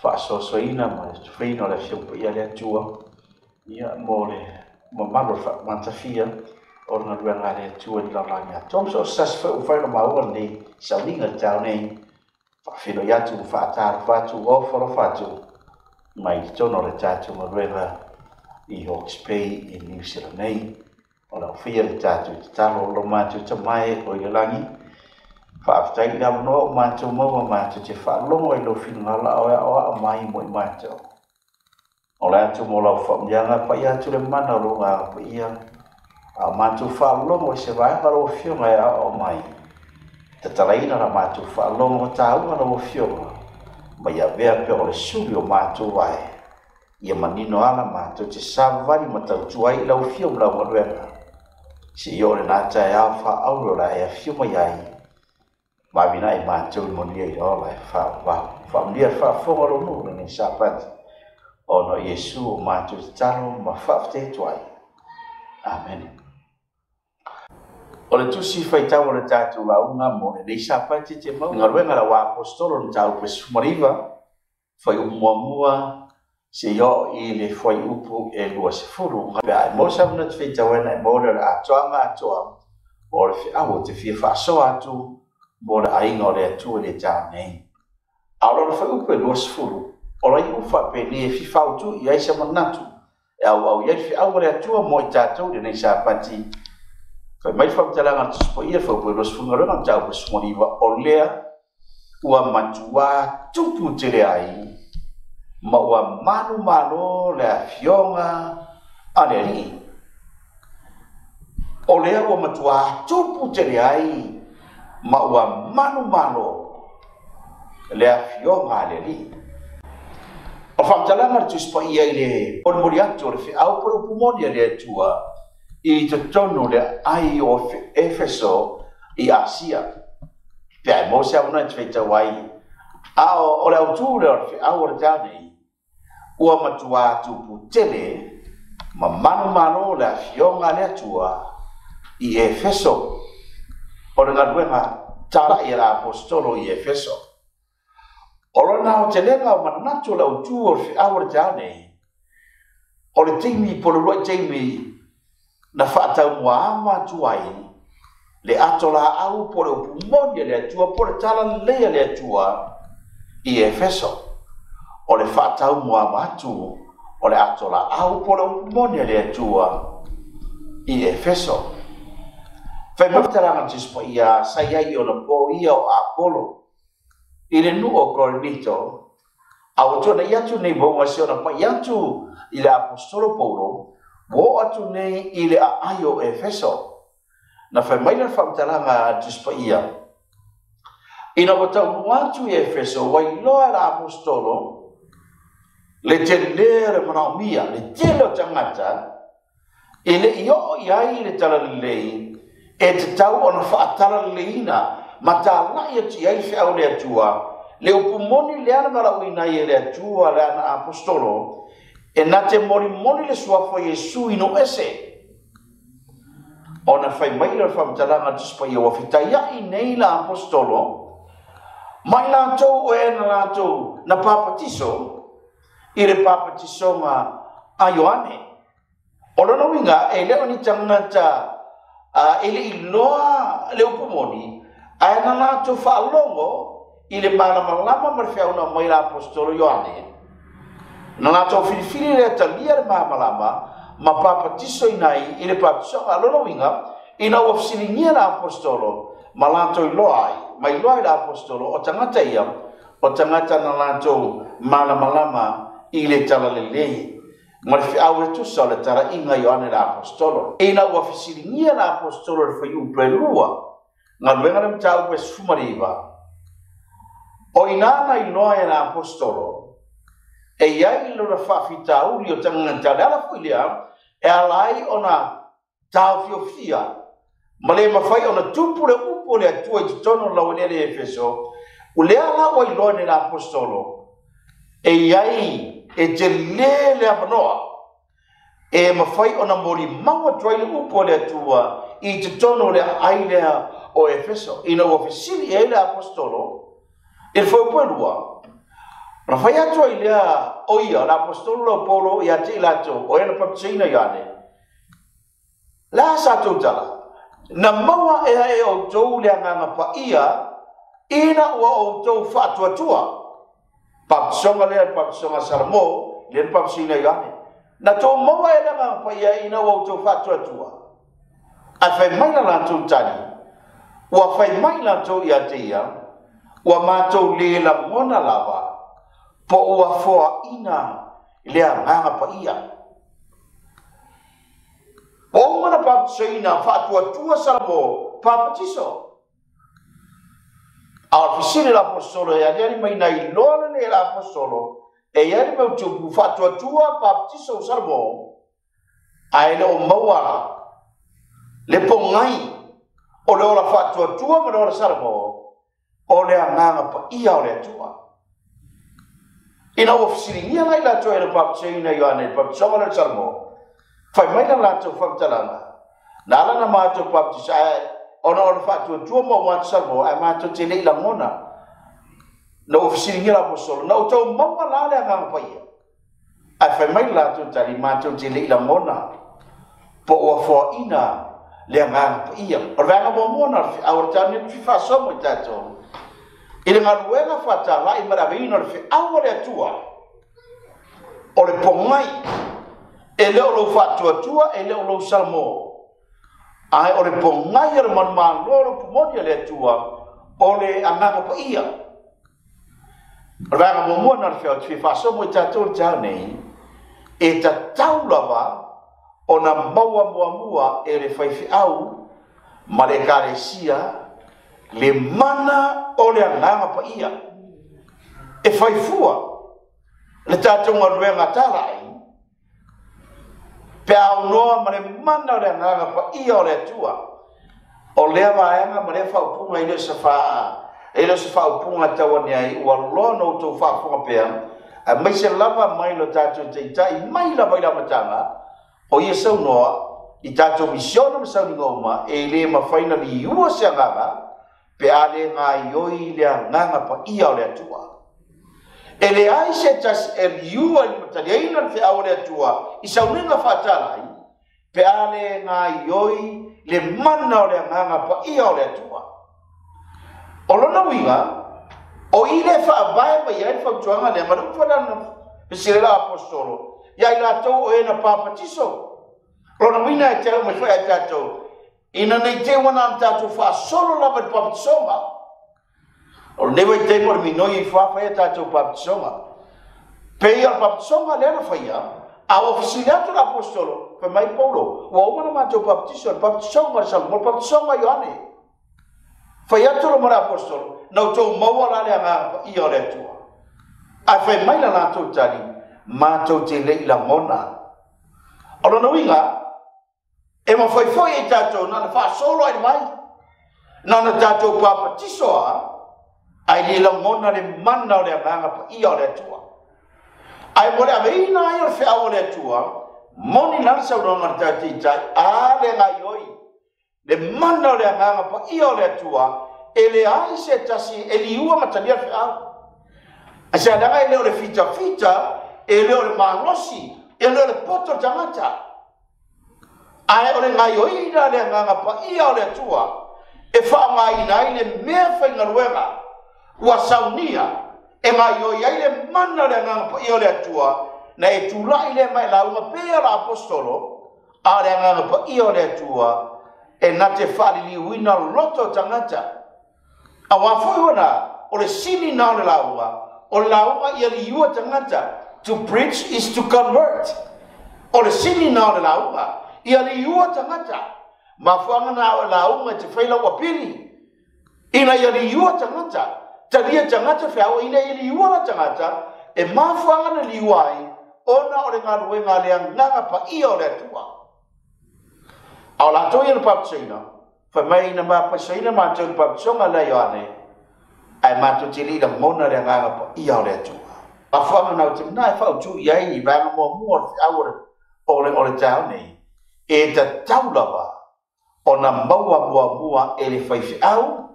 Whaasoso ina ma whaino la whiumpa ia lea tua. Ia mo le mamaro mantawhia o ngā rue ngā lea tua ni lauranga. Tom so sas whai na maua ni SAUNIGA tau nei. Faafeiloaiga atu whaataru whatu o whara whatu. Mai tono le tātu ngorela. I Hawkes Bay in New Selene o la fia le tatu te talo lo mātou ta mai o i langi whaaftai la no mātou maua mātou te whaalongo i lo whinngala o a mai mo i mātou o la atu mo lau whamdianga pa i atu le mana lo ngā pa ia a mātou whaalongo se vai karo whionga e o mai. Te taraina na mātou whaalongo tāua na o whionga. Mai a vea pe o le suri o mātou vai. Ia manino ala mātou te sāwari matau tuai lau whionga lau maruenga. Si i ore nāta e au wha aurora e a whionga iai. Mawina e mātou i monia i ola e whaamlia whaafonga lo nū ni Sabbath. O no Yesu o mātou te taro ma Faafeiloaiga. Amen. O le tusi whaitau o le tātou launga mo le nei Sabbath te mau. Ngā ruenga la wā apostolo ni tāu Pese mariva. Whai umuamua se yo i le whai upu e lua sefulu. Pea e mosa muna te whaitau ena e mōre le atoanga atoa. O le whiawo te whia whaasoa atu. Mo le ainga o le atu e le tānei. Aolo le whai upu e lua sefulu. O lai ufa pe ni e whiwhautu i aisa manatu. E au iai whiawo le atua mo i tātou le nei Sabbath. Whai mai whamtalanga te spo ia whau pui rosu whungarunga tāu Pese mariva o lea ua matua tupu te reai ma ua manu malo le a whionga a le ri. O lea ua matua tupu te reai ma ua manu malo le a whionga a le ri. O whamtalanga te spo ia i le mori atu o le whiau poro pumoni a le atua i te tonu le ai o Efeso i Asia. Pea e mose au nai te whaitau ai. O le autu le au o le tānei. Ua matua tupu tele ma manu mano le whionga le atua i Efeso. O le ngaruenga tala i la apostolo i Efeso. O lona o te lenga o manatu le autu o le au o le tānei. O le teimi poluroi teimi na whaatau mua tuai le atola au po le upumonia le atua po le tala lea le atua i Efeso. O le whaatau mua atu o le atola au po le upumonia le atua i Efeso. Whai mawtaranga tispo ia saiai o na po ia o Apollo i le nu o Korinito au tona iatu nei bonga se o na pa iatu i le apostolo Paulo wo atu nei i le ai o Efeso. Na whai maila whamtalanga tispa ia. Ina watau nuatu i Efeso wai loa la apostolo le te lere manaumia, le tele o tangata i le io iai le talalelei e te tau o na whaatala leina ma tā lai ati ai whiau le atua le upumoni le ana marauina i le atua le ana apostolo e na te mori le suafo Yesu ino ese. O na whai maila whamtalanga tispa ia wawhitaia i nei la apostolo mai lātou o ena lātou na papatiso i le papatisonga a Ioane. O lona winga e leo ni tangata e le iloa le upumoni a ena lātou whaalongo i le malamalama marwhiauna mai la apostolo Ioane. Na lātou whiriwhiri le talia le mamalama ma papatiso i nai i le papatisonga alona winga i na uafsilingia la apostolo ma lātou iloa ai. Ma iloa i la apostolo o tangata ia o tangata na lātou malamalama i le talalelei. Ma le whiau e tusa o le tara inga i ane la apostolo. I na uafsilingia la apostolo le whai upelua ngā luenga le mtau Pese mariva. O inana iloa i la apostolo e iai lo na whawhitau li o tangata le ala fuilea e alai o na tau fiofia. Ma le mawhai o na tupu le upo le atua i tutono lawane le Efeso u le ala o iloa ni la apostolo e iai e te le avanoa e mawhai o na mori maua tuai le upo le atua i tutono le ailea o Efeso. Ina uafisili e le apostolo e le whaupuelua na whai atua i lea o ia, la apostolo la Paulo i ate i lato, o ena papatseina i ane. La sa tala, na maua ea e o tou lea nganga pa ia, ina ua o tou whaatuatua. Papasonga lea, papasonga Salamo, lea papatseina i ane. Na tou maua e lea nganga pa ia, ina ua o tou whaatuatua. A whai maila lato tani, ua whai maila lato i ate ia, ua mātou le la mona lava, po ua foa ina lea nganga pa ia. O umana pa Faapitoa faatuatua salamo papatiso. Al fisile l'apostolo e ali mai nai lole le l'apostolo e ali mau tu faatuatua papatiso salamo. Ai le o maua le pongai o le ora faatuatua ma le ora salamo o le anganga pa ia o le atua. Ina o fisiringia lai la toa e le papatiina i ane papatiso le salamo. Fai mai la lato whaktalanga. Nala na mātou papatisa ona o le faatuatua ma wan salamo ai mātou te leila ngona. Na ofisiringia la apostolo. Na o tau maua la le anganga pa ia. Ai fai mai la lato tali mātou te leila ngona. Po ua foaina le anganga pa ia. O le anga moana au tane tu fasomo i tatou. I le ngaluenga fatala i maravina le fi awa le atua. O le pongai. E leo lo faatuatua e leo lo salmo. Ai o le pongai le manma loro pomoni le atua o le anganga pa ia. O le anga moana le fi fasomo i tatou tau nei. E ta taulaga o na maua mua e le whaifi au ma le karesia le mana o le anganga pa ia. E whaifua le tātou ngaruenga tārai pe au noa ma le mana o le anganga pa ia o le atua o lea vaenga ma le whaupunga i le sa whaupunga tawa ni ai ua lono o tau whaupunga pea a mai se lava mai lo tātou Taitai mai lava i la matanga o ia sau noa i tātou misiona ma SAUNIGA uma e le mawhaina li ua se anganga pe ale ngā ioi le anganga pa ia o le atua. E le ai se tas e liua i matagaina le whia o le atua i SAUNIGA whātalai pe ale ngā ioi le mana o le anganga pa ia o le atua. O lona winga o i le whaavae pa ia i whautuanga le maru whanana Pese la apostolo. Ya ila tau o ena papatiso. Lona wina e teo me whai tatou. Ina nei te wana tatou wha solo lava i papatisonga. O newa i te mora minoi i whawhai tatou papatisonga. Pei al papatisonga lena whaia. A ofisiliato la apostolo. Whai mai paulo. Wa umana mātou papatiso. Papatisonga risam. Mor papatisonga Ioane. Whai atu la mora apostolo. Nau tau maua la lea ngā i o le tua. Ai whai mai la nātou tali. Mātou te leila mona. Alo na winga. E ma whai whai e tātou. Nana wha solo ai mai. Nana tātou papatisoa. Ai leila mona le mana o le ngā i o le tua. Ai mo le aveina ai o le whea o le tua. Moni nana sa uronga ta Taitai. A le ngai oi. Le mana o le ngā i o le tua. E le ai se tasi e liua matania whea. A se ananga e leo le fita fita. E leo le manosi. E leo le poto tangata. Ai o le ngai oi na le ngā i o le tua. E wha ngai nai le mea whaingaruenga. Ua saunia. E ngai oi ai le mana le ngā i o le tua. Na e tūrai le mai la unga pēa la apostolo. A le ngā i o le tua. E na te whalili uina loto tangata. A wafoi wana, o le sini na o le launga, o le launga i ali iua tangata. To preach is to convert. O le sini na o le launga, i ali iua tangata. Ma whanga na o le launga te Faafeiloaiga pili. Ina i ali iua tangata. Talia tangata whiawa ina i ali iua la tangata. E ma whanga na liuai, ona o le ngaruenga lea nganga pa ia o le atua. Au la toi na papatsaina. Fa mai na papatsaina ma tau papatsonga la Ioane. Ai ma tu tili la mona le nganga pa ia o le atua. A whanga na te nai whautu iai i vanga mua mua o le tau nei. E ta Taulaga o na maua mua e le whaifi au.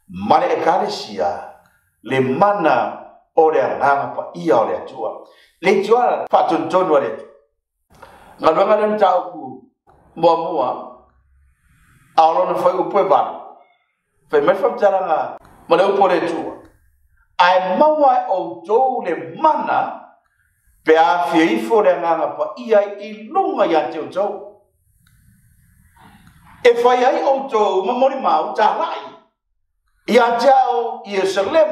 Ma le ekalesia le mana o le nganga pa ia o le atua. Le tua whatuntonu a le atua. Ngaluanga le tau ku mua aolo na whai upo e wanu. Whai mai whamtaranga ma le upo le tua. Ai maua o tou le mana pe a whiaifo le nganga pa ia i lunga i a teo tou. E whai ai o tou mamori mau ta rai. I a teo i e Selene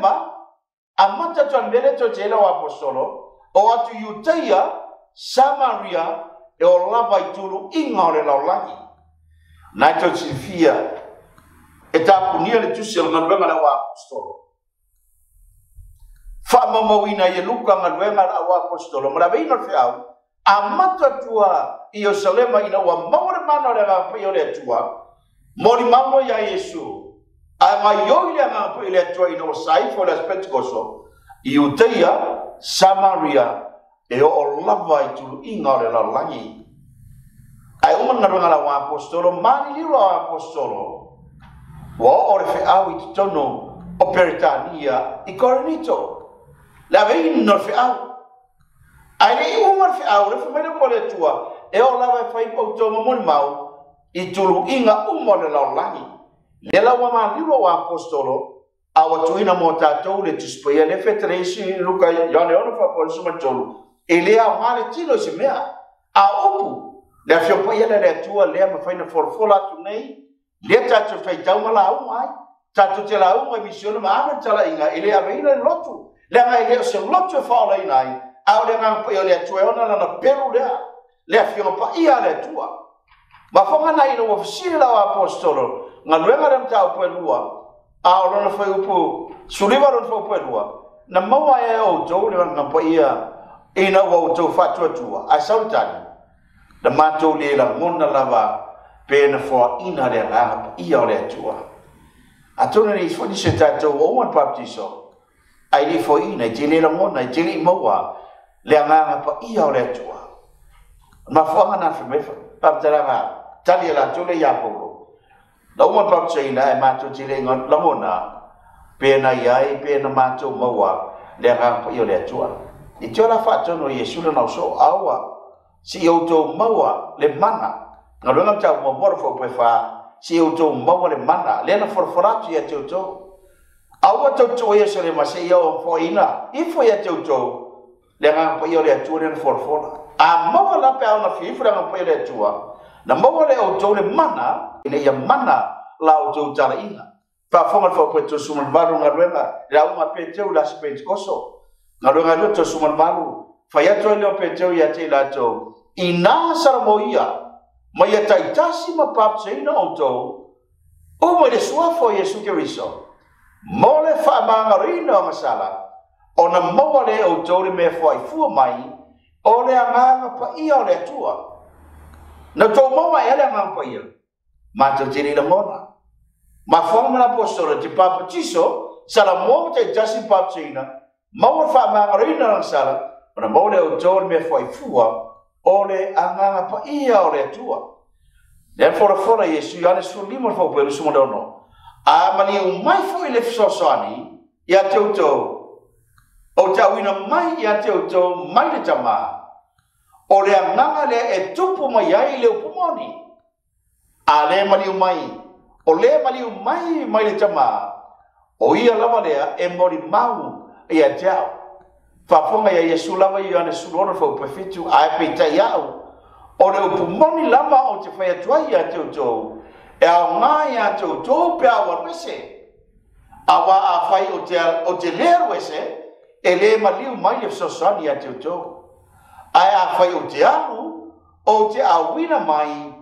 a mata tuan vele to te lau apostolo o atu Iutaia, Samaria e o lava i turu inga o le laulangi. na tau silfia e tapunia le tusi al ngaluenga la wa apostolo fa mamawina ye luka ngaluenga la wa apostolo mara veina feau amata tua i Yerusalema ina wa mawre mana le ga pe ole tua mori mambo ya Yesu a ma yoile nga pe ole tua ina sai fo la Pentecosto Iuteia Samaria e o lava i tu inga le la langi ai uma ngaluenga la wa apostolo mani li wa apostolo wa ore fe au i tono o Peritania i Corinto la vein no fe au ai le uma fe au le fe me le tua e o lava fai po to mo mau i tulu inga uma le la langi le la wa ma li wa apostolo a wa tuina mo tatou le tuspia le federation luka ya le ona fa po suma tolu e le a male tino se mea a opu le fio po ia le tua le ma fai na forfola tu nei le tatu fai tau mala au mai tatu te la au mission ma ana tala inga ele a veina lotu le ngai le se lotu fa la inai a le ngang po le tua ona na peru le fio pa ia le tua ma fonga na ino ofisile la apostolo ngaluenga le tau po lua a o na fai upu suliva ron fo po lua na mawa e o jo le ngang po ia ina wo to fa tua a sautani da mato le la mona lava pena fo ina le la ia le tua atona ni fo di se tato o mon baptiso ai li fo ina tele la mona tele moa le nga pa ia le tua ma fo ana fe me pa tala tali la tole ya po la mon baptiso ina e mato tele ngon la mona pena ia pena mato moa le nga pa ia le tua i tola fa tono Yesu na so awa si auto moa le mana ngaluenga tau mo morfo pe fa si auto mo le mana le na forforatu ya toto awa toto ye sele ma se yo fo ina ifo ya toto le nga po yo le tu le forfora a mo la pe ona fi fra nga po le tua na mo le auto le mana ile ya mana la auto tala ina fa fonga fo pe to sumal varu ngaluenga la uma pe te la spent koso ngaluenga to sumal varu fa ya to le pe te ya te la to ina saramoia ma ia taitasi ma papseina o tou o ma le suafo Yesu Keriso mo le whaamangarina o masala o na maua le o tou le mea whaifua mai o le anganga pa ia o le atua na tou maua e le anganga pa ia ma tau tiri la mona ma whanga na apostolo te papatiso sala mo taitasi papseina maua whaamangarina o masala o na maua le o tou le mea whaifua ole anganga pa ia ole atua. Dan fora Yesu ya su lima fo pelu sumo dono. A mali o mai fo ile sosani ya teuto. O tawina mai ya teuto mai le tama. Ole anganga le e tupu mai ai le upumoni. Ale mali o mai. Ole mali o mai le tama. O ia lava le e mori mau ia tau. Fafonga ya Yesu lava i ana sulona fo pefitu ai pe taiau o le upumoni lama o te fai tuai ya te utou e a ngai ya te utou pe awa pese awa a fai o te leru ese e le maliu mai le sosani ya te utou ai a fai o te amu o te awina mai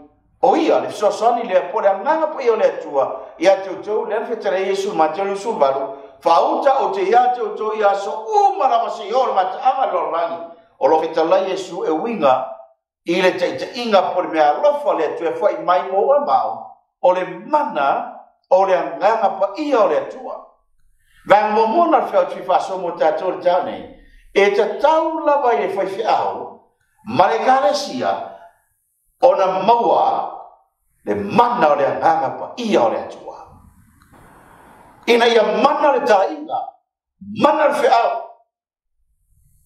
o ia le sosani le pole nganga po i le tua ya te utou le fetere Yesu matelu sulbaru fauta o te ia te o ia so umara masior mata anga lorani o lo fitala Yesu e winga i le te inga por mea lofa le tu e fai mai mo o mau o le mana o le nganga pa ia o le tua vang mo mona feo tu fa so mo tator tane e te tau lava i le fai fiao ma le galesia o na maua le mana o le nganga pa ia o le tua ina ia mana le tainga mana le fiao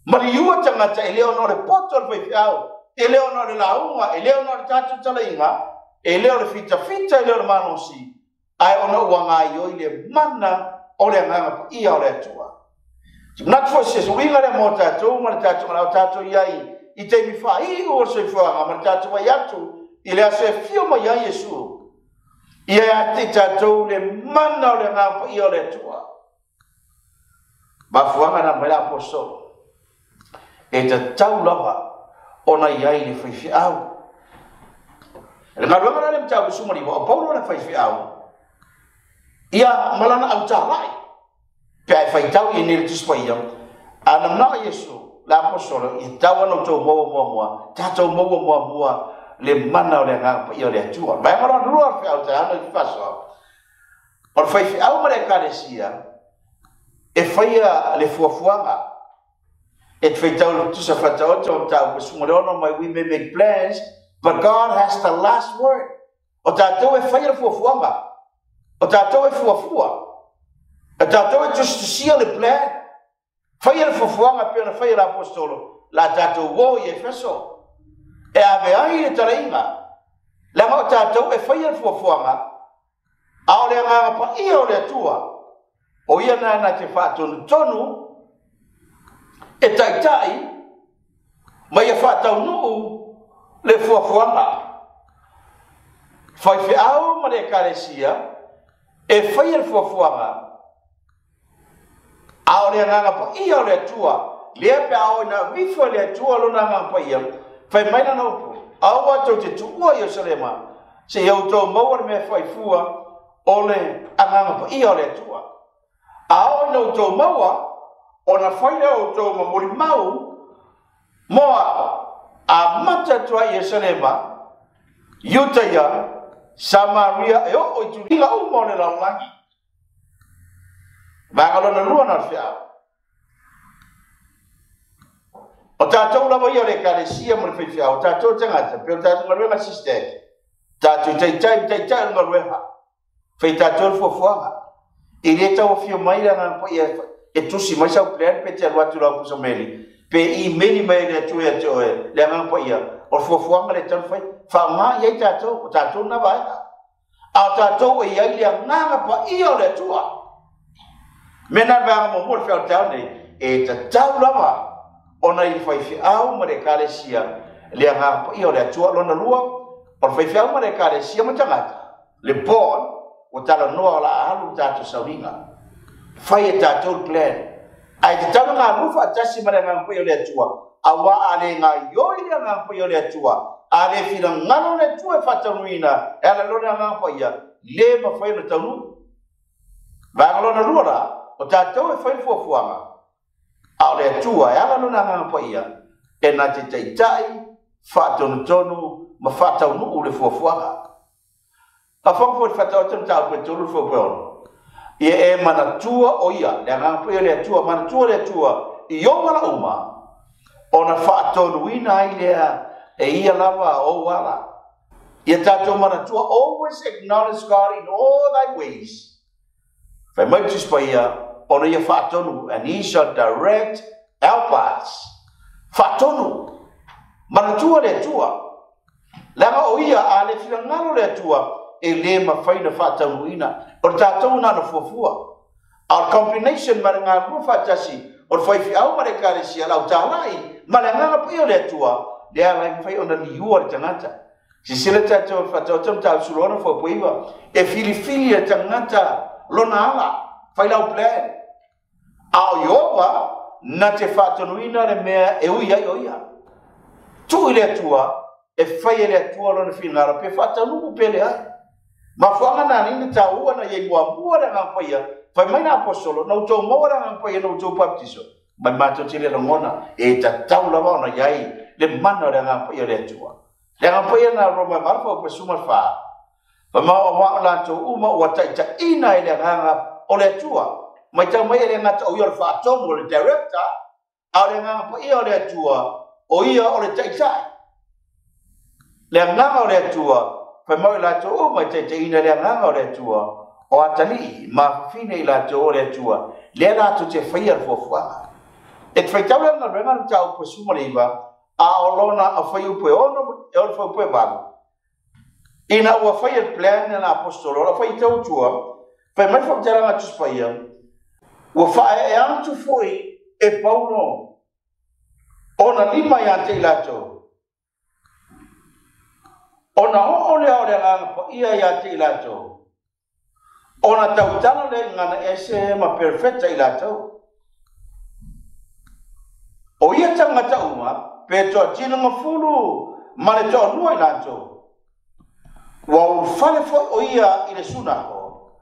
mariua tangata e leo no le poto le fiao e leo no le launga e leo no le tatu talainga e leo le fita e leo le manosi ai ona uanga i le mana o le nganga ia o le tua nak fo se winga le mota tu ma tatu ma tatu iai i te mi fa i o se fa ma tatu wa yatu i le se fio ma ia Yesu ia te tatu le mana o le nganga ia o le tua ba fuanga na mela apostolo e te tau lava ona iai le fifiau Ngā le mtau sumari wa Paulo na Faafeiloaiga. Ia malana au Taulaga. Pe faitau I nere tuspaia. Ana na Yesu la apostolo I tau ana tau moa tatou moa le mana o le ngapa I o le atua. Mai ngara rua fe au te ana I faso. O Faafeiloaiga ma le kalesia e faia le fuafuanga. E faitau tusa fatau tau tau pesumare my we may make plans, but God has the last word. O tatou e faia le fuafuanga. O tatou e fuafua. O tatou e tustusia le plan. Faia le fuafuanga pe na faia le apostolo. La tatou wo I Efeso. E ave ai le tarainga. Langa o tatou e faia le fuafuanga. A o le nganga pa ia o le atua. O ia na te whātonu tonu. E Taitai. Ma ia whātau nuu le fuafuanga. Faafeiloaiga ma le kalesia. E faia le fuafuanga. A o le nganga pa ia o le atua. Lea pe a o na vifo le atua lo na nganga pa ia. Fai maina na upu. A o ato te tuua I o Selene. Se iau tau maua me faifua o le nganga pa ia o le atua. A o na tau maua o na whaia o tau mamuri mau moa a mata tua I Selene. Liutana Samaria e o I turinga o mo le laulangi. Vangalona lua na fia. O tatou lava ia le kalesia mo le Faafeiloaiga. O tatou tangata pe o tatou ngaluega SISDAC. Tatou Taitai ngaluega. Fai tatou fuafuanga. I le tau fio mai la ngā pa ia e tusi mai sau plan pe te aluatu lau pusa meli. Pe I meni mai le atu e toe le ngā pa ia. O fuafuanga le tau fai. Whaunga iai tatou. O tatou na vaega. A tatou e iai le ngā pa ia o le atua. Mena vanga mo mo fia tau nei. E tatau lava. Ona I Faafeiloaiga ma le kalesia le ngā pa ia o le atua lona lua. O Faafeiloaiga ma le kalesia ma tangata. Le board o tala noa la alu tatou SAUNIGA. Fai e tatou plan. Ai te tala ngā lufa atasi ma le ngā pa ia o le atua. Awa a le ngā ioi le ngā pa ia o le atua. A le whina ngano le tua e whatanuina. E ala lona ngā pa ia. Le ma whai na taunu. Vanga lona lua la. O tatou e whai fuafuanga. A le atua e ala lona ngā pa ia. E na te Taitai, whatonutonu, ma whataunu le fuafuanga. A whangfo e whatau tanu tau koe tolu whaupeona. Ia e manatua o ia, le ngāpu ia le atua, manatua le atua, I o wala uma, o na whaatonuina ai lea e ia lava o wala. Ia tātou manatua, always acknowledge God in all thy ways. Whai mautis pa ia, o na ia whaatonu, and he shall direct our paths. Whaatonu, manatua le atua. Langa o ia a le whiangalo le atua, e le ma whaina whaataunuina. O tātou nana fuafua. Our combination ma ngā rufa tasi, o Faafeiloaiga ma le kalesia lau tālai, ma le nganga pia le atua, le alai whai ona liua le tangata. Si sila tātou whatautam tāu surona whapuiwa, e filifili le tangata lona ala, whailau plan. Ao iowa, na te whaatonuina le mea e ui ai o ia. Tui le atua, e whai le atua lona whingara, pe whaatanuku pele ai. Ma whanga nā nini tā ua na iei mua le ngā paia, whai mai nā apostolo, nau tau maua le ngā paia, nau tau baptiso. Mai mātou tile rangona, e ta tau lawa ona iai, le mana le ngā paia le atua. Le ngā paia nā roma marfa o pesuma wha. Wha maua wā lātou uma ua taitaina i le ngā o le atua. Mai tau mai le ngā tau ia le whaatomu o le director, a le ngā paia o le atua, o ia o le taitai. Le ngā o le atua, Whai mau la tō o mai te ina lea nganga o le atua, o atali, ma whine I la tō o le atua, lea la tō te whaia le fuafuanga. E te whaitau lea ngā renga ni tau pasuma leiva, a o lona a whai upe ono, e o le whai upe wago. Ina ua whaia plan na apostolo, la whai tau tua, whai mai whaktaranga tuspaia, ua whae e antu foi e pauno, ona lima I ante I la tō. Ona o le nganga po ia ia te I lātou. Ona tautana le ngana ese ma perfecta I lātou. O ia tangata uma, pe toa tina mafulu, ma le toa nua I lātou. Wa fale foi o ia i le sunako.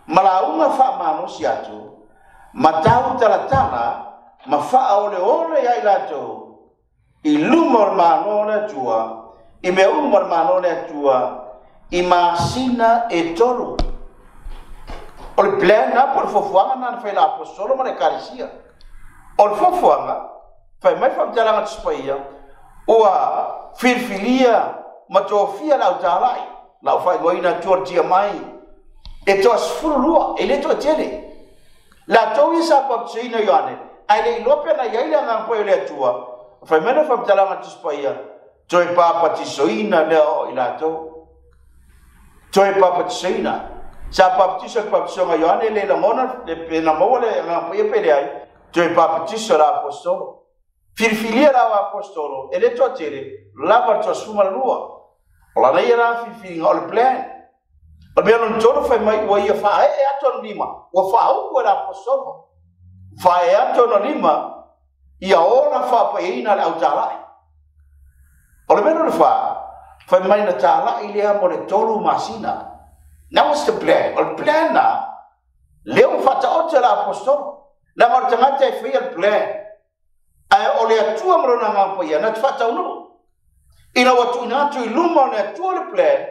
Malaunga fa mano si atu. Matau talatana ma fa ole ai lato. I lumor mano na tua. I me umor mano na tua. I masina e tolu. O le plena por fofuanga na fai la apostolo ma le karisia. O le fofuanga fai mai fa mtalanga tspaia. Ua firfilia matofia la utalai. La fai goina tortia mai. E to Sefulua'i e le to tele. La towi sa papsina yane. Ai le lope na yaila nga po le tua. Fai mena fa mtalanga tspaia. Toi papa tisoina leo ilato. Toi papa tisoina. Sa paptiso papsonga yane le la mona le pena mole nga po pele ai. Toi papa tiso la apostolo. Firfilia la apostolo e le to tele lava to suma lua. La nei era firfilia o le plan. O me non tolo fai mai o ia fa e ato lima. O fa o la apostolo. Fa e ato lima ia ora fa pa ina le autalai. O le meno le fa mai na tala i lea mo le tolu masina. Now what's the plan? O le plan na leo fata o te la apostolo. Na mar tangata e fai el plan. Ai o le atua mrona ngampo ia na te fata unu. Ina watu inatu i luma o le atua le plan.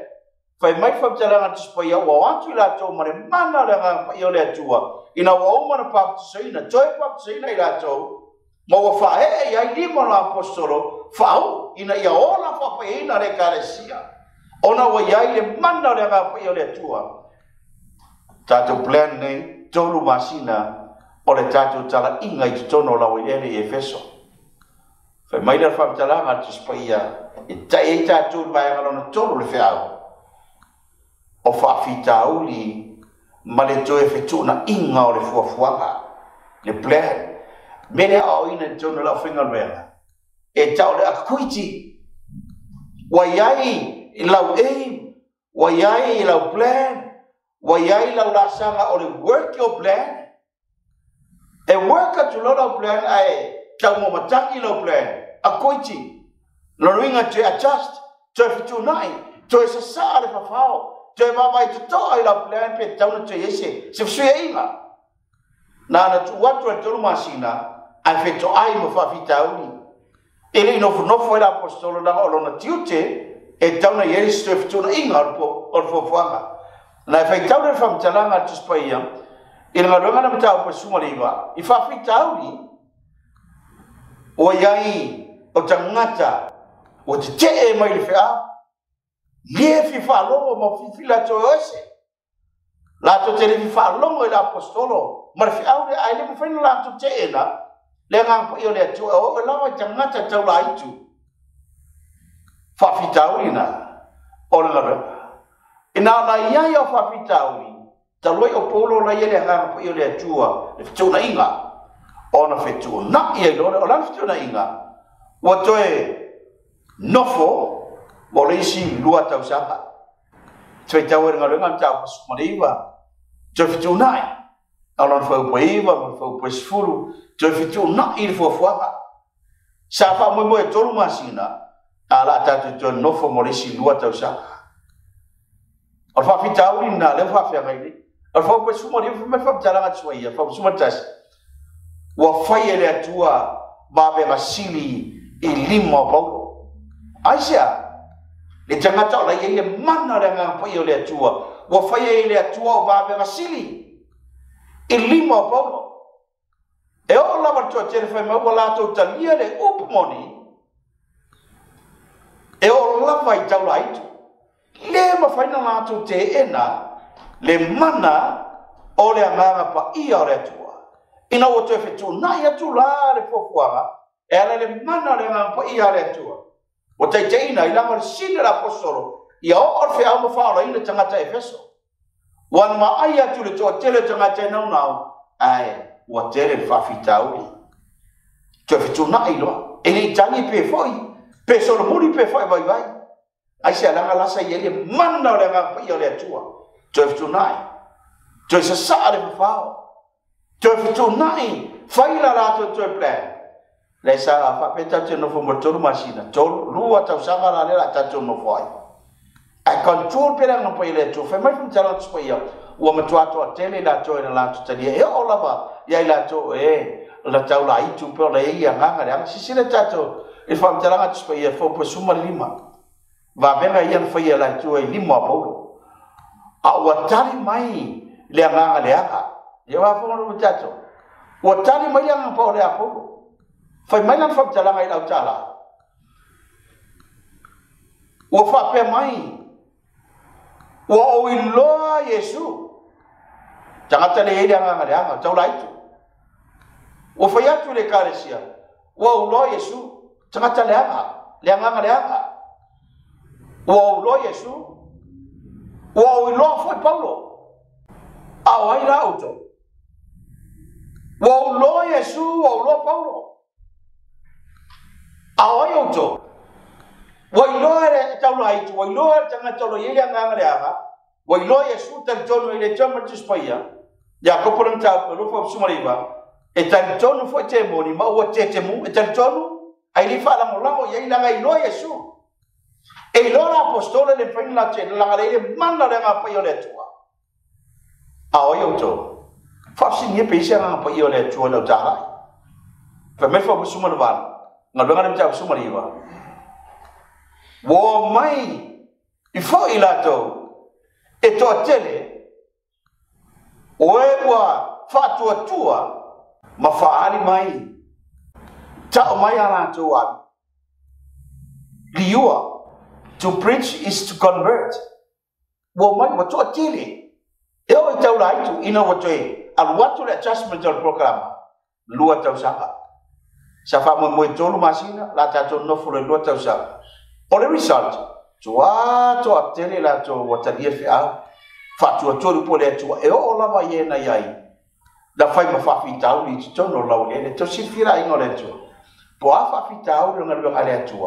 Fai mai whamtalanga te spoia wa wantu i lato mare mana le ngampo ia o le atua. Ina wa uma na paptisoina. Toi paptisoina i lato. Ma wa fae ia i lima la apostolo. Fau ina ia ola fapaina le karesia. Ona wa ia i le mana le ngampo ia o le atua. Tato plan nei tolu masina. O le tato tala inga i tutono la wele e Efeso. Fai mai le whamtalanga te spoia. I tato vai ngalona tolu le whiau. O Faafitoa ma le toe fetuna inga o le fuafuanga. Le plan. Mene au ina tono la whinga mea. E tau le akuiti. Wa iai i lau aim. Wa iai i lau plan. Wa iai lau lasanga o le work your plan. E worka tu lo plan ai tau mo matangi lo plan. Akuiti. Lo ringa te adjust. Toe fitunai. Toe sasa le fafao. Toe mawai te toa i lau plan pe tau na te ese. Sefulua'i inga. Na na tu watu e tolu masina. Ai Faetoai mo Faafitoa. Ele inofo e la apostolo na o lona tiute e tauna Yesu te fituna inga o fofuanga. Na Faetoai le famtalanga tu spaia. Ele ngalonga na mtau po sumaliva. I Faafitoa o iai o tangata o te te mai le fea. Lie fi falo mo fifila toese. La to te le falo e la apostolo. Ma fea o ai le mo fina la to te na. Le ngang po le tu o la tangata taulaitu. Faafitoa ina o la. Ina na ia ia Faafitoa. Taloi o polo la ia le ngang po le tua. Le fituna inga. Ona fituna ia lo la fituna inga. O toe nofo mo le isi lua tau sapa. Toi tau e ngalunga tau pasumariva. Toi fituna. Alon fau paiva, fau pasfulu. Toi fituna il fuafuanga. Sa fa mo e tolu masina. Ala tatu toi nofo mo le isi lua tau sapa. Al Faafitoa na le Faafeiloaiga. Al fau pasumariva me fa talanga tsuia, fa sumatas. Wa fai ele atua ba be masili i lima paulo. Aisia le tangata la ye mana le nga pa yo le atua. Wa fai ele atua ba be masili i lima paulo. E o la martua te fai ma wala to talia le upmoni. E o la vai taulaitu. Le ma fai na la to te ena le mana o le anga pa ia le atua. Ina o te fetuna ia tu la le fofuanga. E ala le mana le anga pa ia le atua. O Taitai i langa sina la apostolo. Ia o orfe au ma Faafeiloaiga tangata Efeso. Wan ma ai atu le toa tele tangata nau. Ai, wa tele Faafitoa. Te fetuna i loa. E le tangi pe foi. Pe solo muri pe foi vai vai. Ai se alanga lasa i ele mana le anga pa ia le atua. Te fetuna. Te sasa le fafao. Te fetuna fai la rato te plan. Le sa fa peta te no fo motor masina. Tol lua tau sanga la le la tato no foi. ai control pera nga pai le tu fa mai fun tala tu pai ua matuato tele la to ina la tu tani e o lava ia la to la taulai tu pe la ia nga nga si le tato e fa tala tu pai fo po suma lima va venga ia fa ia la tu e lima po a ua tali mai le nga le aka ia va fo no tato ua tali mai nga pa le apo fa mai la fa tala ngai la tala ua fa pe mai ua o iloa Yesu tangata le ele anga taulai tu ua fa atu le karesia ua o iloa Yesu tangata le anga ua o iloa Yesu ua o iloa foi Paulo a o ai la auto ua o iloa Yesu ua o iloa Paulo a o ai auto wailoa le taulai tu wailoa tanga tolo ile anga anga wailoa Yesu tan tono ile chama tispaia ya ko polam ta lo fo sumariva e tan tono fo temoni ma o tetemu e tan tono ai li fa la mo ya ila ngai lo Yesu e lo la apostolo le fen la te la ngale manda le nga pa yo le tua a o yo to fa sin ye pe sia pa yo le tua lo ta fa me fo sumariva ngalu ngale ta sumariva wo mai I fo ilato e to tele o e wa Faapitoa ma faali mai ta o mai ala to wa liua to preach is to convert wo mai wa to tele e o taulai tu ina wa to e al watu le adjustment al program lua tau saka sa fa mo tolu masina la ta to no fu le lua tau saka o le result tua to tele la to watalia fi a fa tu to po le tu e o la va ye na yai la fai ma fa fi tau ni to no la le to si fira ingo le tu po a fa fi tau le ngal le tu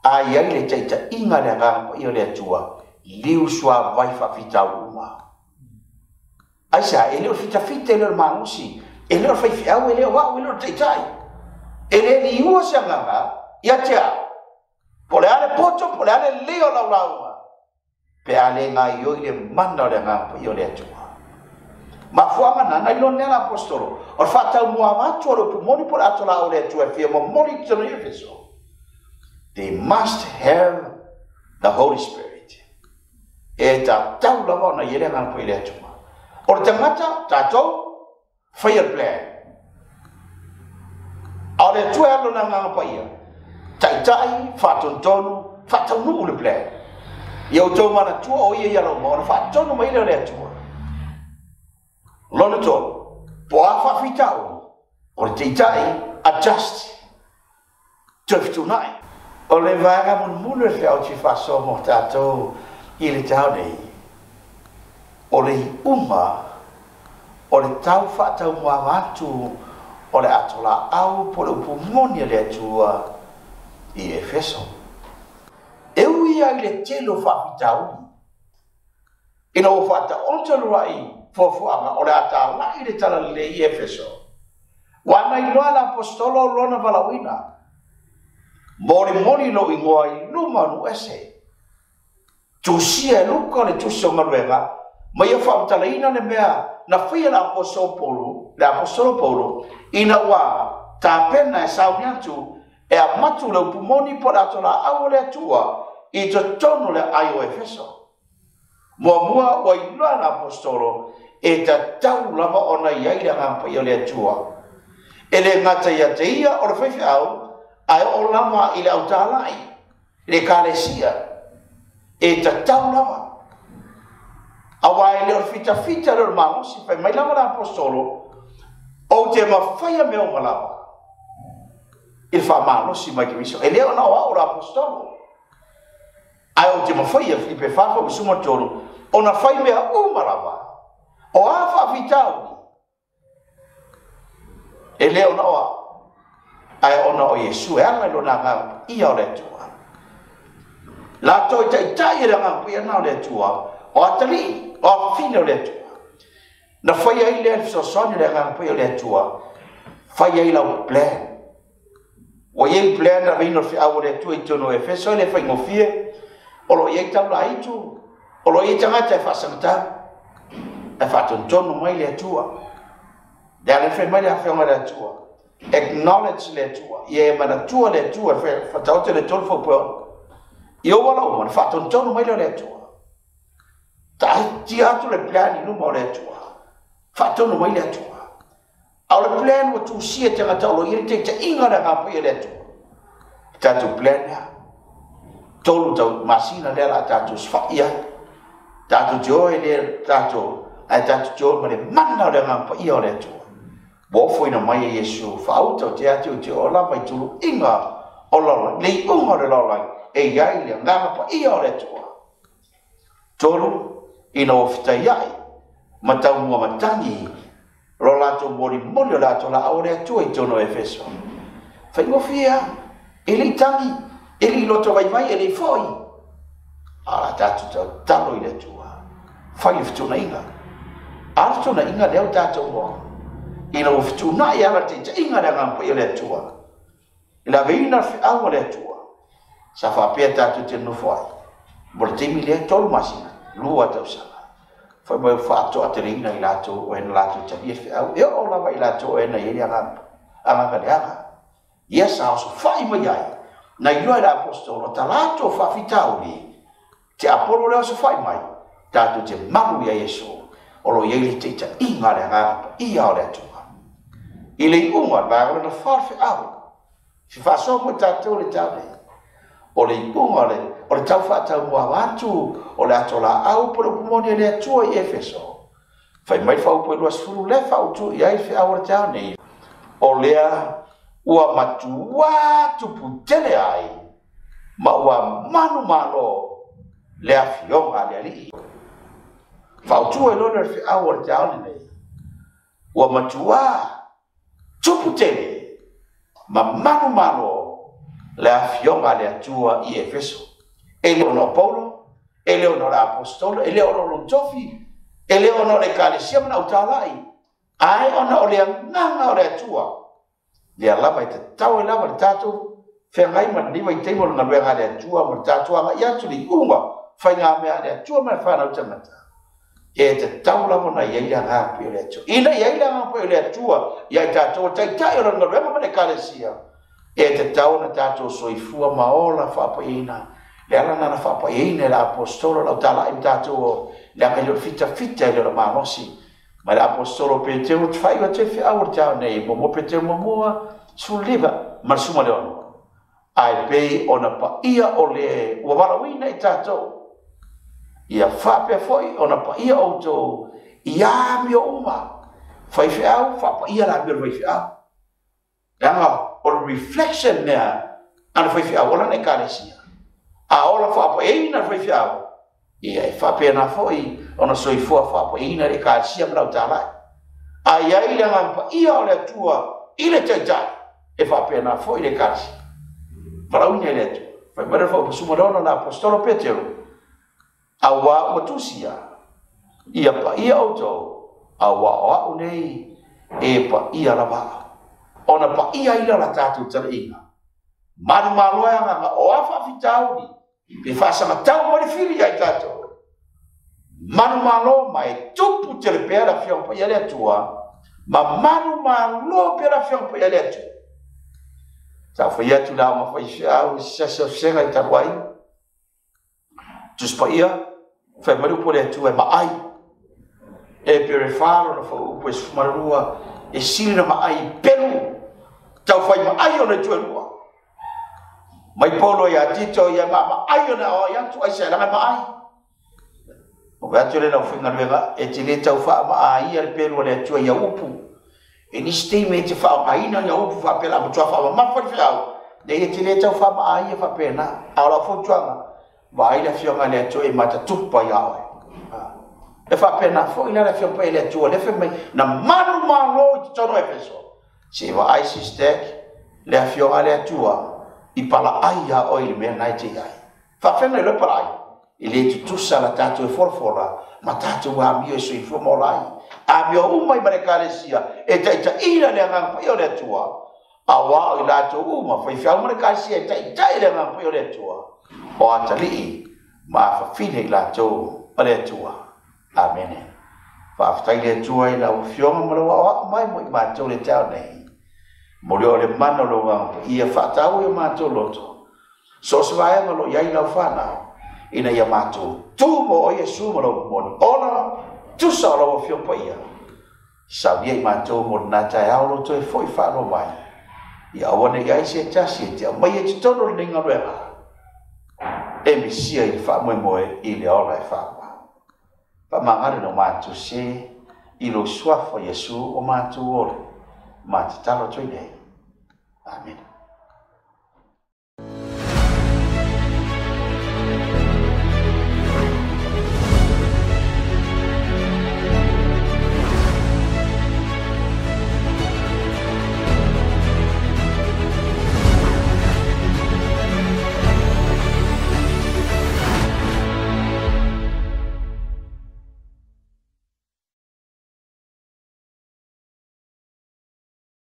a ye le taita inga le ga yo le tu liu swa vai fa fi tau ma aisa ele o fita fita le manusi ele o fai fi a ele wa ele o taitai ele ni u sa nga ya tia por ale poto por ale leo la laua pe ale ngai yo ile manda le nga yo le tu ma fuanga na ilo nela apostolo o fata mo amato ro pu moni por atola o le tu e mo moni to no efeso they must have the Holy Spirit eta taula na yele nga po ile tu o tangata tato fire plan ale tu alo na nga pa ia Taitai, Faatontonu, Faatonu le plan. Ia tau mana tua o ia ia lo mo, Faatonu mai le tua. Lona to, po a Faafitau, o le Taitai adjust. Toeaina. O le vaga mun mulu e feo ti faso mo tatou i le tau nei. O le uma, o le tau Faatau mua matu, o le atola au po le upumoni le tua. I Efeso eu ia le telo Faapitau ina o fata ontolai fofuanga o le ata la i le tala le I Efeso wa mai lo ala apostolo lona valawina mori lo ingoa I luma nu ese tu sia luka le tu songa luega mai fa utalaina le mea na fia la apostolo Paulo ina wa ta pena saunia tu e a matu le pumoni po atola au le tua I to tono le aio Efeso mua o I loa apostolo e ta tau lava ona iai le ngampa I le tua e le ngata ia te ia o le whaifi au ai o lava I le autalai le karesia e ta tau lava awa le o fita le mangusi fai mai lava la apostolo o te mawhaia meo malawa il fa malo si mai che e leo no ora apostolo ai o te mafai Filipe fa ko suma toro ona fai me o malava o a fa vitau e leo no ai ona o Yesu e ana lo na ia o le tua la toi tai la nga pia na le tua o atali o fino le tua na fai ai le so sonio le nga pia le tua fai ai la plan o ye plan na vino fi au le tu itono Efeso le fai ngofie o lo ye taula itu o lo ye tangata e fasangata e fatontono mai le atua dale fe mai a fe mai le atua acknowledge le atua ye mana tua le atua fe fataute le tolfo po io wala o man fatontono mai le atua ta ti atu le plani no mo le atua fatono mai le atua au le plan o tu sia tangata lo ye te inga da ka po ye le atua tatu plan ya tolu tau masina le la tatu sfaia tatu joy le tatu ai tatu joy mare manna le ngapa ia le tu bo foi na mai Yesu fa auto te atu te ola mai tu inga ola le unga le la e yai le ngapa ia le tu tolu ina ofta yai matau mo matangi rola to mori mori la to la ore tu e tono Efeso fa mo fia ele tangi ele loto vai ele foi ala tatu talo ile tua fai ftuna inga artuna inga leo tatu mo ina ftuna ya la tita inga da ngampo ile tua ila veina fi awale tua sa fa pe tatu te no foi bortimi le tol masina lua tausa fa ba fa to aterina ila to o en la to tabi fi au e o la vai la to en ia ngampo anga ka yes also fai mai na io da apostolo talato fa fitauli te apolo le so fai mai tatu te maru ya Yesu o lo yele te ta inga le nga ia le tu ile unga ba le farfe au si fa so mo tatu le tale o le unga le o le tau fa tau mo watu o le atola au por o mo le tu e Efeso fai mai fa po lo sfuru le fa tu ia fi au tane o lea ua matua tupu tele ai ma ua manu malo le afionga le ali Vaotuua lo le fi awar taone nei ua matua tupu tele ma manu malo le afionga le atua I Efeso ele ono Paulo ele ono la apostolo ele ono lo tofi ele ono le kalesia na utalai ai ono le nganga le atua le lava te tau lava le tatu fe ngai ma ni mai te mo na le ngale tua mo tatu anga ya tu li unga fa nga me ale tua ma fa na utamata e te tau lava na ye ya nga pe le tu ina ye ya nga pe le tua ya tatu Taitai ro na ma le kalesia e te tau na tatu soifua maola fa pa ina le ala na fa pa ina la apostolo la tala im tatu le nga fita le ma mosi ma l'apostolo Petero ti fai o te fi awar tau nei mo Petero mo suliva ma suma le ono ai pe ona pa ia ole o wala wina I tato ia fa pe foi ona pa ia auto ia mi uma fai fi au fa pa ia la mi fai fi au anga o reflection na ana fai fi au ona ne kalesia a ola fa pa ina fai fi au ia fa pe na foi ona soifua fa pa ina le kalesia mla utala ai ai le ngam ia ole tua ile Taitai e fa pe na foi le kalesia para unia le tu fa mara fa pa suma dona na apostolo Petero awa matusia ia pa ia auto awa unei e pa ia la ba ona pa ia ila la tatu tala inga manu maloa nga o afa fitauli pe fa sama tau mo fili ai tatu manu malo mai tupu tele pera fion pa ia le tua ma manu malo pera fion pa ia le tua ta fa ia tu la ma fa ia o se ga taruai just pa ia fa maru po le tua ma ai e perifaro no fa pues marua e sila ma ai pelu tau fa ma ai ona tu lua mai polo ya Tito ya ma ai ona o ya tu ai se la ma ai o va tu le no finga luega e ti le tau fa ma ai al pelu le tu ya upu e ni stime te fa ai na ya upu fa pela mo tu fa ma fa fiao de ti le tau fa ma ai fa pena ala fo tuanga vai la fionga le tu e mata tupa ya e fa pena fo ina la fion pe le tu le fe mai na manu malo ti tono Efeso se va ai SISDAC le fionga le tu I pala ai ya o il me nai te ai fa fena le pala ai ile tu sala tatu e forfora ma tatu wa mio so I fo molai a mio uma I marekalesia e Taitai ina le ngang pa yo le tua a wa ila tu uma fa fa marekalesia Taitai le ngang pa yo le tua o atali ma faafile i latou o le atua. Amene. Faafetai le atua i lau fionga ma lau au mai mo i matou le tau nei. Mo leo le mana lo wang ia whaatau i matou loto. So se vai ma lo iai lau whanau. Ina ia matou. Tu mo o Yesu ma lo moni. Ona tu sa lo fiong pa ia. Sabia i matou mo na tai au lo to e foi whanau mai. Ia awane iai se tasi e tia. Mai e titono le ninga rewa. E misia i whamoe moe i le ola e whamoa. Pa mangare no matou se i lo suafa Yesu o matou ole. Ma te talo tui nei. Amen.